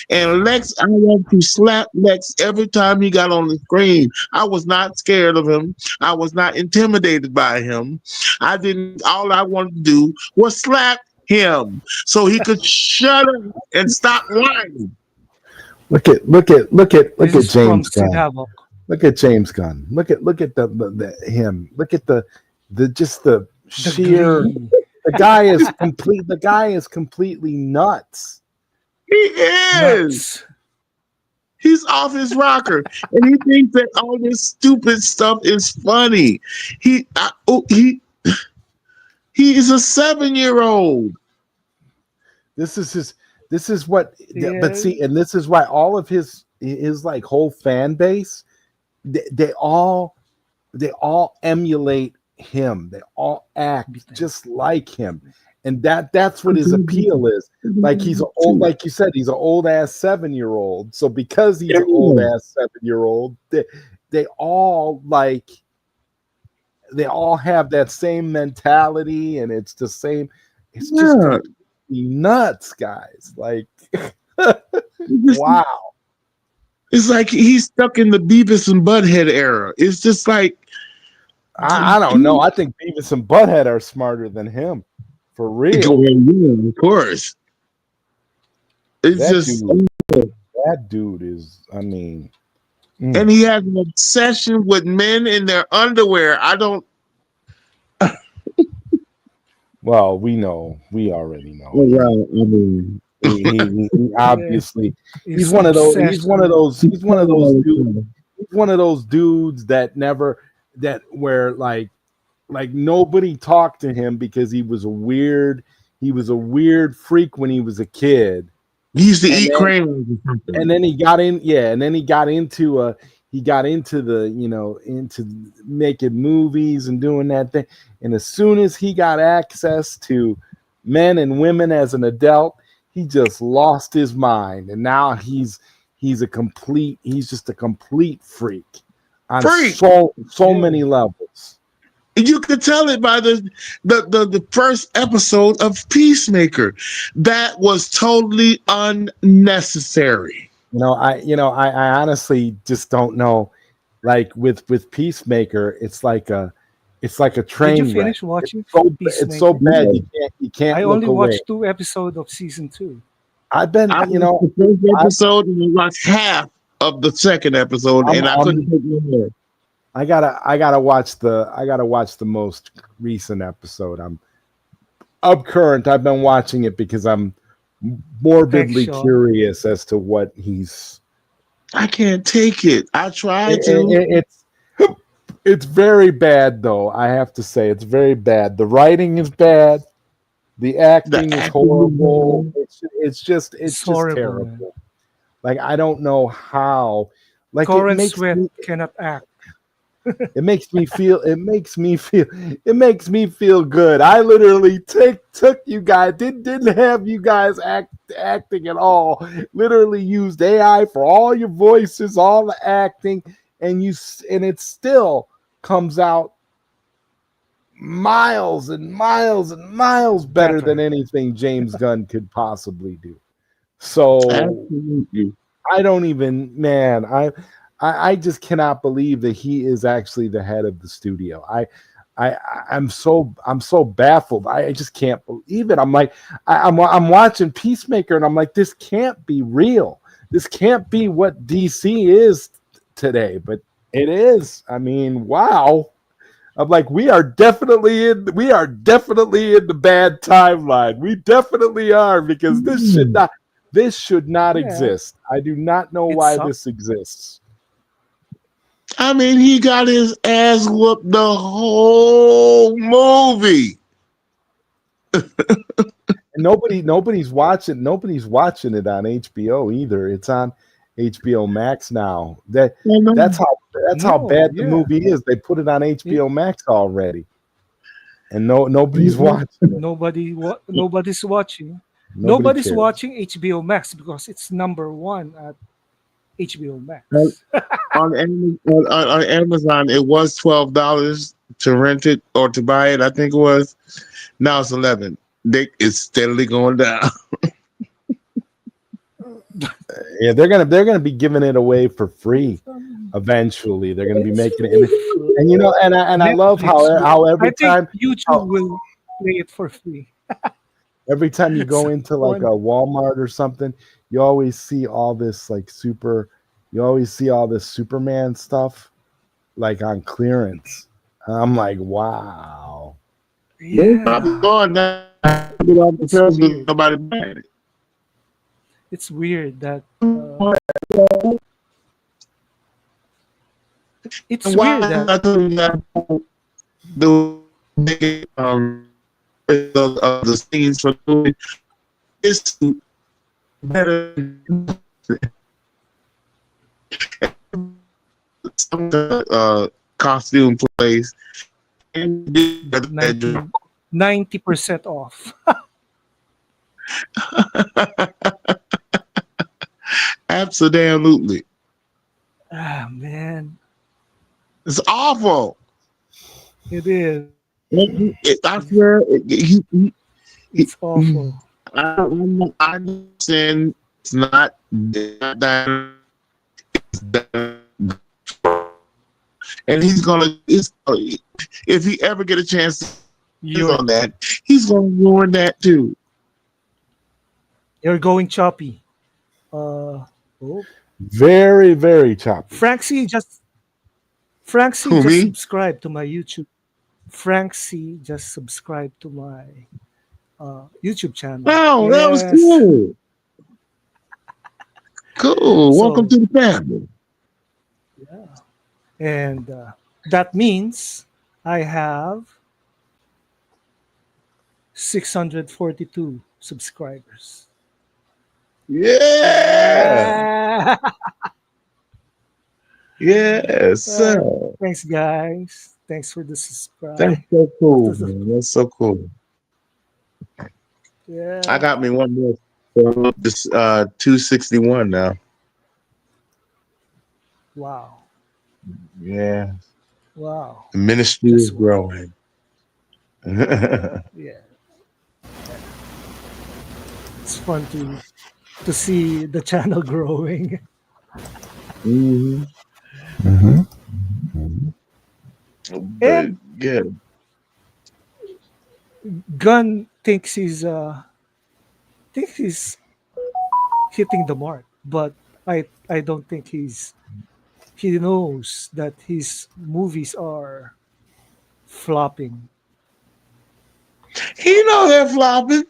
And Lex, I want to slap Lex every time he got on the screen. I was not scared of him. I was not intimidated by him. I didn't. All I wanted to do was slap him so he could shut up and stop lying. Look This at is from James Sid Gunn. Havoc. Look at James Gunn. Look at the him. Look at the just the The sheer. glee. The guy is complete. The guy is completely nuts. He is. Nuts. He's off his rocker, and he thinks that all this stupid stuff is funny. He is a 7-year-old. This is his. This is what. But Yes. see, and this is why all of his like whole fan base, they all emulate him. They all act just like him, and that's what his appeal is. Like he's an old, like you said, he's an old ass 7-year-old. So because he's an old ass 7-year-old, they all like they all have that same mentality, and it's the same. It's just Yeah, completely nuts, guys. Like it's, wow. it's like he's stuck in the Beavis and Butthead era. It's just like, I don't know. I think Beavis and Butthead are smarter than him, for real. yeah, of course. It's That just, dude, that dude is. I mean, and he has an obsession with men in their underwear. I don't. well, we know. We already know. Well, I mean, He Yeah. obviously he's His one of those. He's one of obsession. those. He's one of those dudes. He's one of those dudes that never that where like nobody talked to him because he was a weird. He was a weird freak when he was a kid, he used to and eat then crayons or something. and then he got in, yeah, and then he got into the into making movies and doing that thing. And as soon as he got access to men and women as an adult, he just lost his mind, and now he's just a complete freak on Freak. so Yeah. many levels. You could tell it by the first episode of Peacemaker. That was totally unnecessary. I honestly just don't know. Like with Peacemaker, it's like a Did you train wreck. finish watching It's so Peacemaker? bad Yeah. you can't I look only away. watched 2 episodes of season 2. I've been, I watched the first I, episode and I watched half of the second episode, I'm and I couldn't take no more. I gotta watch the most recent episode. I'm current. I've been watching it because I'm Thanks, morbidly Sean. curious as to what he's. I can't take it. I tried It, to. it's very bad though. I have to say it's very bad. The writing is bad. The The acting is horrible. acting. It's It's just horrible, man. terrible. Like I don't know how. Like Corin Sweat cannot act. it makes me feel good. I literally took you guys, didn't have you guys acting at all. Literally used AI for all your voices, all the acting, and it still comes out miles and miles and miles better than Better. anything James Gunn could possibly do. So Absolutely. I don't even, man. I just cannot believe that he is actually the head of the studio. I I'm so baffled. I just can't believe it. I'm like, I'm watching Peacemaker, and I'm like, this can't be real. This can't be what DC is today, but it is. I mean, wow. I'm like, we are definitely in the bad timeline. We definitely are, because this should not Yeah, exist. I do not know it why sucked. this exists. I mean, he got his ass whooped the whole movie. And nobody's watching it on HBO either. It's on HBO Max now. You know? That's how that's how No, bad the yeah. movie is. They put it on It, HBO Max already, and nobody's Mhm. watching it. nobody's watching. Nobody Nobody's cares. watching HBO Max because it's number one at HBO Uh, Max. on Amazon, it was $12 to rent it or to buy it. I think it was. Now it's 11. It's steadily going down. Yeah, they're gonna be giving it away for free eventually. They're gonna be making it, and I love Netflix will. how I think YouTube how will play it for free. every time you go into like a Someone, Walmart or something, you always see all this you always see all this Superman stuff like on clearance. I'm like, wow. They probably yeah, going now. Get off the it's shelves because weird. nobody buying it. It's weird that it's And weird why that I told you that the of the scenes for the movie is better than some costume place and the bedroom. 90% off. Absolutely. Ah, man, It's awful. it is. I swear, It's awful. I understand it's not that, and if he ever get a chance to You're on that, he's gonna ruin that too. you're going choppy. Uh, oh, Very, very choppy. Frank C just Frank C Who just me? subscribed to my YouTube. Frank C just subscribed to my YouTube channel. Oh, that was Yes. cool. Cool. Welcome So to the family. yeah, and that means I have 642 subscribers. Yeah. Yeah. Yes, sir. Thanks, guys. Thanks for the That's subscribe. so cool, man. That's so cool. I Yeah. got me one more. So I'm up to 261 now. Wow. Yeah. Wow. The ministry Just is wow. growing. Hmm. Yeah. Yeah. It's fun to see the channel growing. Mhm. But And yeah. Gunn thinks he's hitting the mark, but I don't think he knows that his movies are flopping. He know they're flopping.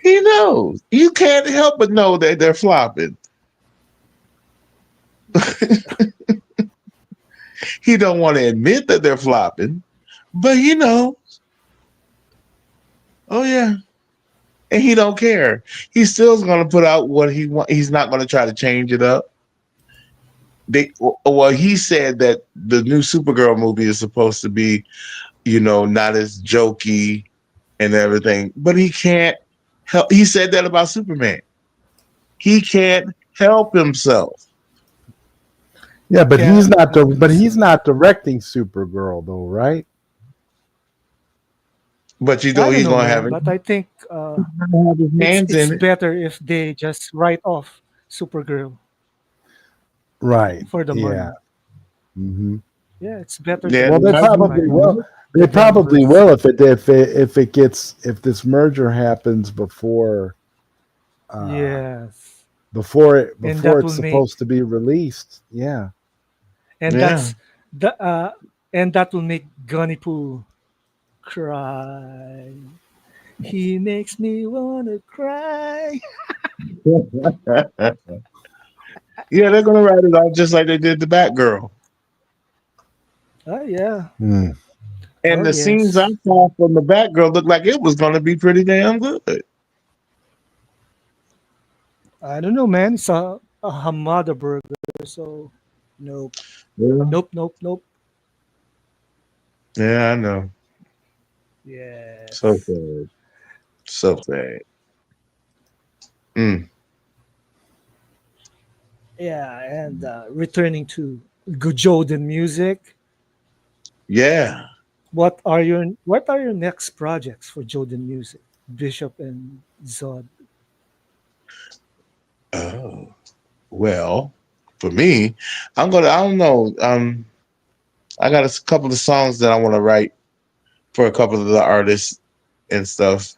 He knows. You can't help but know that they're flopping. He don't want to admit that they're flopping, but he knows. Oh yeah. And he don't care. He still's gonna put out what he want. He's not gonna try to change it up. Well, he said that the new Supergirl movie is supposed to be, not as jokey and everything, but he can't help. He said that about Superman. He can't help himself. Yeah, He can't help but he's himself. not directing Supergirl though, right? But I don't he's know, gonna man, but I think have his hands it's in it. better if they just write off. Supergirl Right. for the Yeah. money. Hmm. Yeah, it's better Yeah, Well, than they they might be. probably ZodWriter, will. They the probably numbers. will if this merger happens uh Yes, and before that will it's make supposed to be released. Yeah. and Yeah. that's the and that will make Gunny Poo cry. He makes me wanna cry. Yeah, they're gonna write it off just like they did the Batgirl. Oh yeah. Hmm. And Oh the scenes I yes. saw from the Batgirl looked like it was gonna be pretty damn good. I don't know, man. It's a Hamada burger, so nope, Yeah. nope. Yeah, I know. So Yes. sad. So sad. Mm. Yeah, and returning to Joden music. Yeah. What are your next projects for Joden music, Bishop and Zod? Oh. Well, for me, I don't know. I got a couple of songs that I want to write for a couple of the artists and stuff.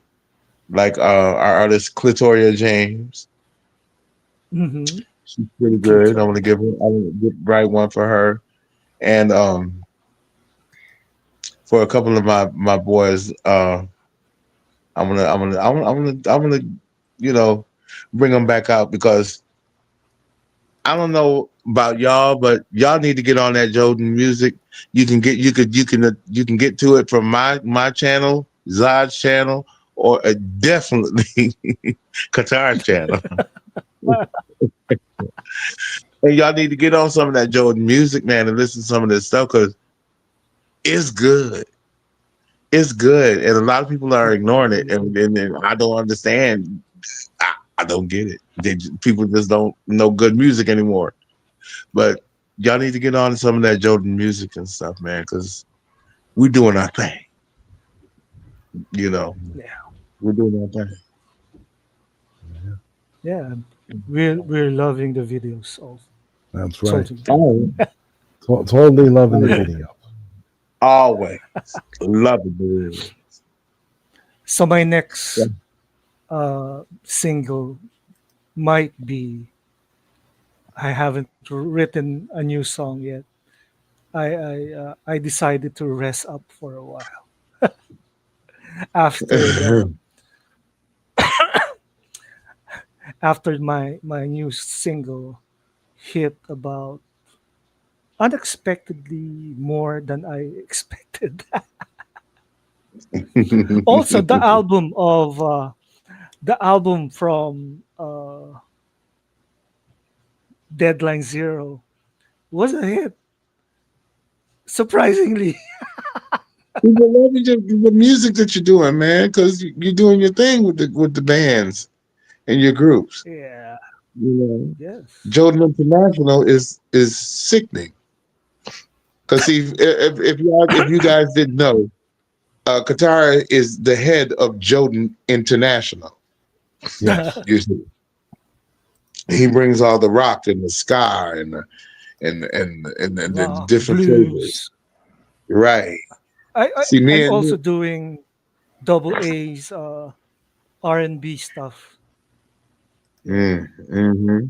Like our artist Clitoria James. Mm-hmm. She's pretty good. Clitoria. I want to write one for her. And for a couple of my boys, I'm gonna, you know, bring them back out because I don't know about y'all, but y'all need to get on that Joden music. You can get to it from my channel, Zod's channel, or definitely Katar's channel. And y'all need to get on some of that Jordan music, man, and listen to some of this stuff because it's good. It's good, and a lot of people are ignoring it, and I don't understand. I don't get it. People just don't know good music anymore. But y'all need to get on some of that Jordan music and stuff, man, because we're doing our thing. You know, Yeah, we're doing our thing. yeah. We're loving the videos of That's right. totally. Oh, Totally loving the oh, video. always love it. So my next single might be I haven't written a new song yet. I decided to rest up for a while after the after my new single hit about unexpectedly more than I expected. Also, the album from Deadline Zero was a hit. Surprisingly, People love the music that you're doing, man, because you're doing your thing with the bands and your groups. yeah, You know, yes, Jordan International is sickening. Because see, if you guys didn't know, Qatar is the head of Jordan International. Yes. You see, he brings all the rock and the ska and the rock, different flavors. blues. Right. See, I'm me also and doing double A's R&B stuff. Yeah, mm-hmm.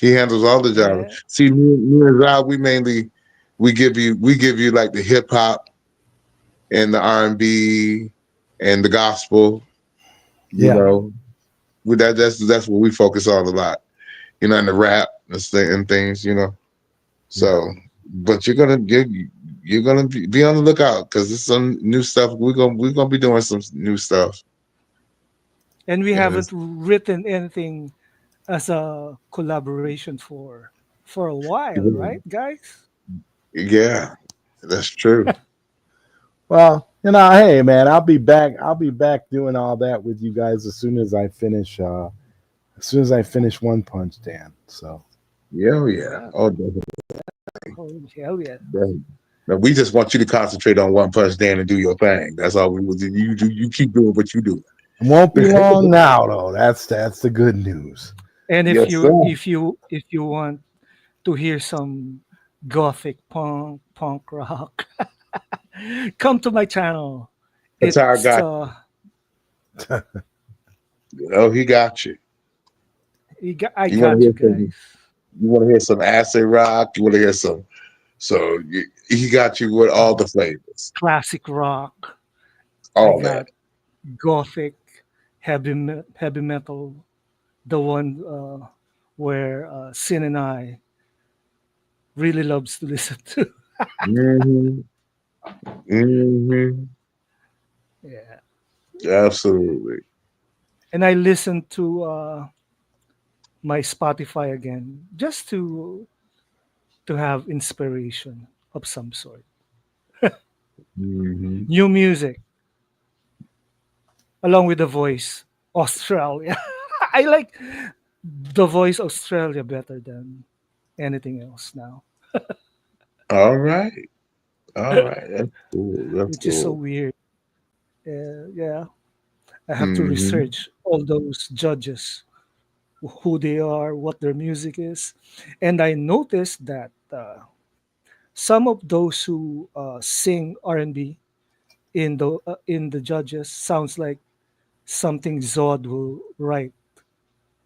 He handles all the yeah, genres. See, me and Rob, we give you like the hip hop and the R&B and the gospel. You Yeah. hmm know, that's what we focus on a lot. You know, and the rap and things. You know, Yeah. so but you're gonna be on the lookout because there's some new stuff. We're gonna be doing some new stuff. and we And haven't it's, written anything as a collaboration for a while, right, guys? yeah, that's true. Well, hey man, I'll be back. I'll be back doing all that with you guys as soon as I finish One Punch Dan. So Yeah, yeah. Yeah, Oh, definitely. oh hell yeah. Definitely. No, we just want you to concentrate on One Punch Dan and do your thing. That's all we will do. You keep doing what you do. it won't be long now though. That's the good news. And Yes, sir. if you want to hear some gothic punk rock, come to my channel. That's how I It's got. Oh, he got you. I You want to got hear you guys. some? You want to hear some acid rock? You want to hear some? So he got you with all Uh, the flavors, Classic rock. I all that. got gothic, heavy metal. The one where Sin and I really loves to listen to. Hmm. Hmm. Yeah, Absolutely. and I listen to my Spotify again just to have inspiration of some sort. Hmm. New music along with the voice Australia. I like the voice Australia better than anything else now, All right. All right. That's cool. That's which is so cool. weird. Yeah, I have to Hmm. research all those judges, who they are, what their music is, and I noticed that some of those who sing R&B in the judges sounds like something Zod will write.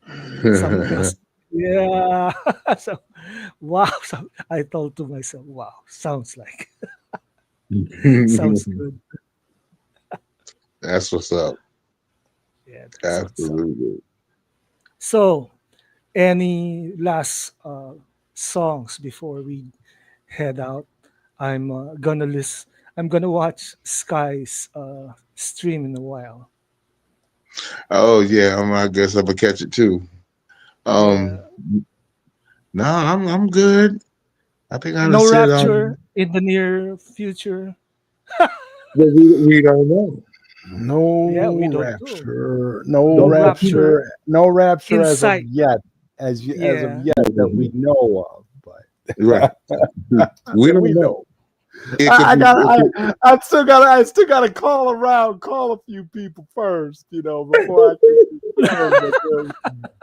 Some of those, yeah. So, wow. So I thought to myself, wow, sounds like sounds good. That's what's up. Yeah, that's what's up. Absolutely. So, any last songs before we head out? I'm gonna list. I'm gonna watch Sky's stream in a while. Oh yeah. I guess I'm gonna catch it too. Yeah, Um. No, I'm good. I think I no just said rapture in the near future. but we don't know. Yeah, we No don't know. rapture, no No Don't keep rapture rapture, no rapture in as of sight. yet, as of Yeah, yet that we know of. right. But We that we don't know. know. It could I be. got It could, I still gotta call around, call a few people first, before I can confirm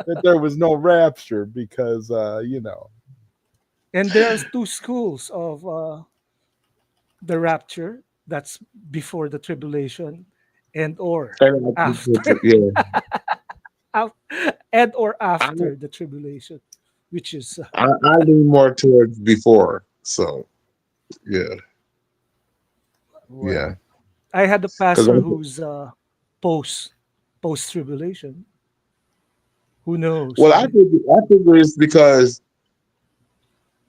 that there was no rapture because and there's two schools of the rapture. That's before the tribulation, and or after, yeah. af- and or I, after the tribulation, which is I lean more towards before. So yeah, yeah. well, I had a Because pastor who's post tribulation. Who knows, well, right? I think it's because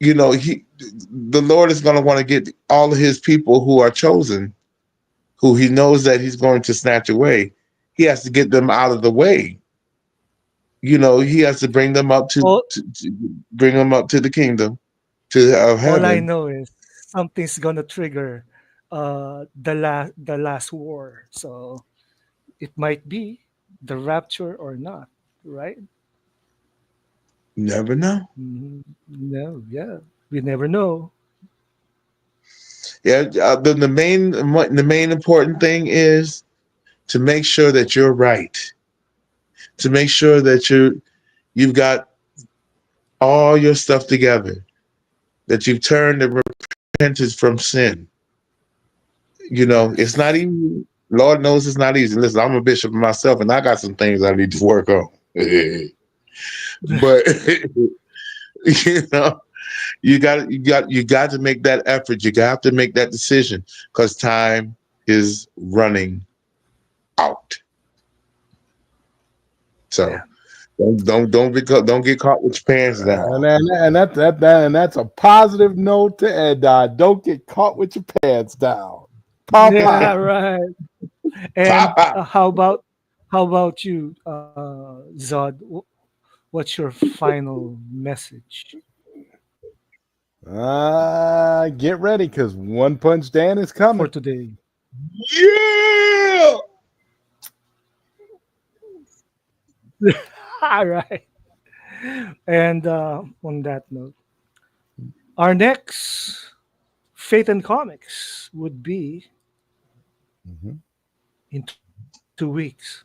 the Lord is going to want to get all of His people who are chosen, who He knows that He's going to snatch away. He has to get them out of the way. He has to bring them up All to bring them up to the kingdom to of all I heaven. know is something's gonna trigger the last war. So it might be the rapture or not, right? You never know. No, yeah, we never know. Yeah, the main important thing is to make sure that you're right, to make sure that you've got all your stuff together, that you've turned and repented from sin. It's not Yes. easy. Lord knows it's not easy. Listen, I'm a bishop myself, and I got some things I need to work on. But you know, you got to make that effort. You got to make that decision because time is running out. Yeah. So don't get caught with your pants down. and that's a positive note to end on. Don't get caught with your pants down. Yeah, Papa. right. And how about you, Zod? What's your final message Get ready because One Punch Dan is for coming. today? Yeah. All right. And on that note, our next Fate and Comics would be Mhm. in 2 weeks.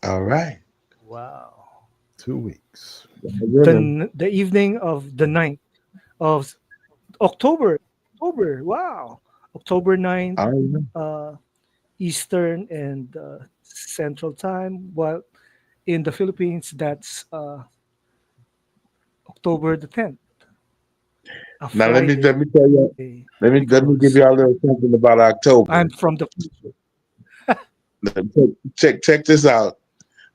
All right. Wow. 2 weeks. The evening of the 9th of October. October. Wow. October 9th, I don't know. uh, Eastern and Central Time. While in the Philippines, that's October the 10th, a Now let Friday, me tell you, let me give because you a little something about I'm October. from the future. Check this out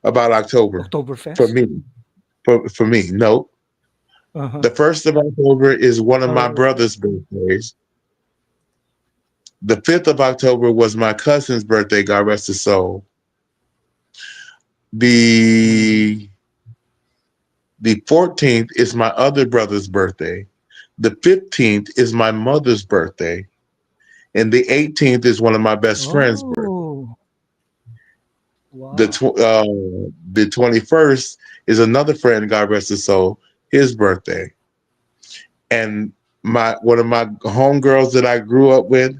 about October for Oktoberfest. me. For me, no. Uh-huh. The first of October is one of All my right. brother's birthdays. The 5th of October was my cousin's birthday. God rest his soul. Mm. The the 14th is my other brother's birthday. The 15th is my mother's birthday, and the 18th is one of my best friend's birthday. Oh, The wow. tw- uh, the 21st is another friend, God rest his soul, his birthday. And my one of my homegirls that I grew up with,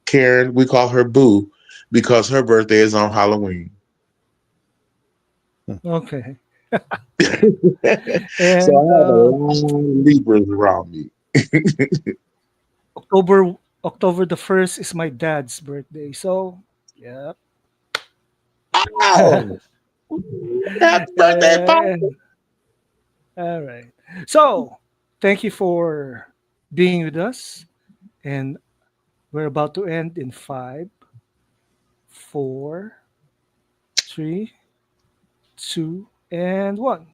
Karen, we call her Boo because her birthday is on Halloween. Okay. So I And have a lot of Libras around me. October the 1st is my dad's birthday. So, yeah. Oh, happy birthday, Pop! And all right. So, thank you for being with us. And we're about to end in five, four, three, two, and one.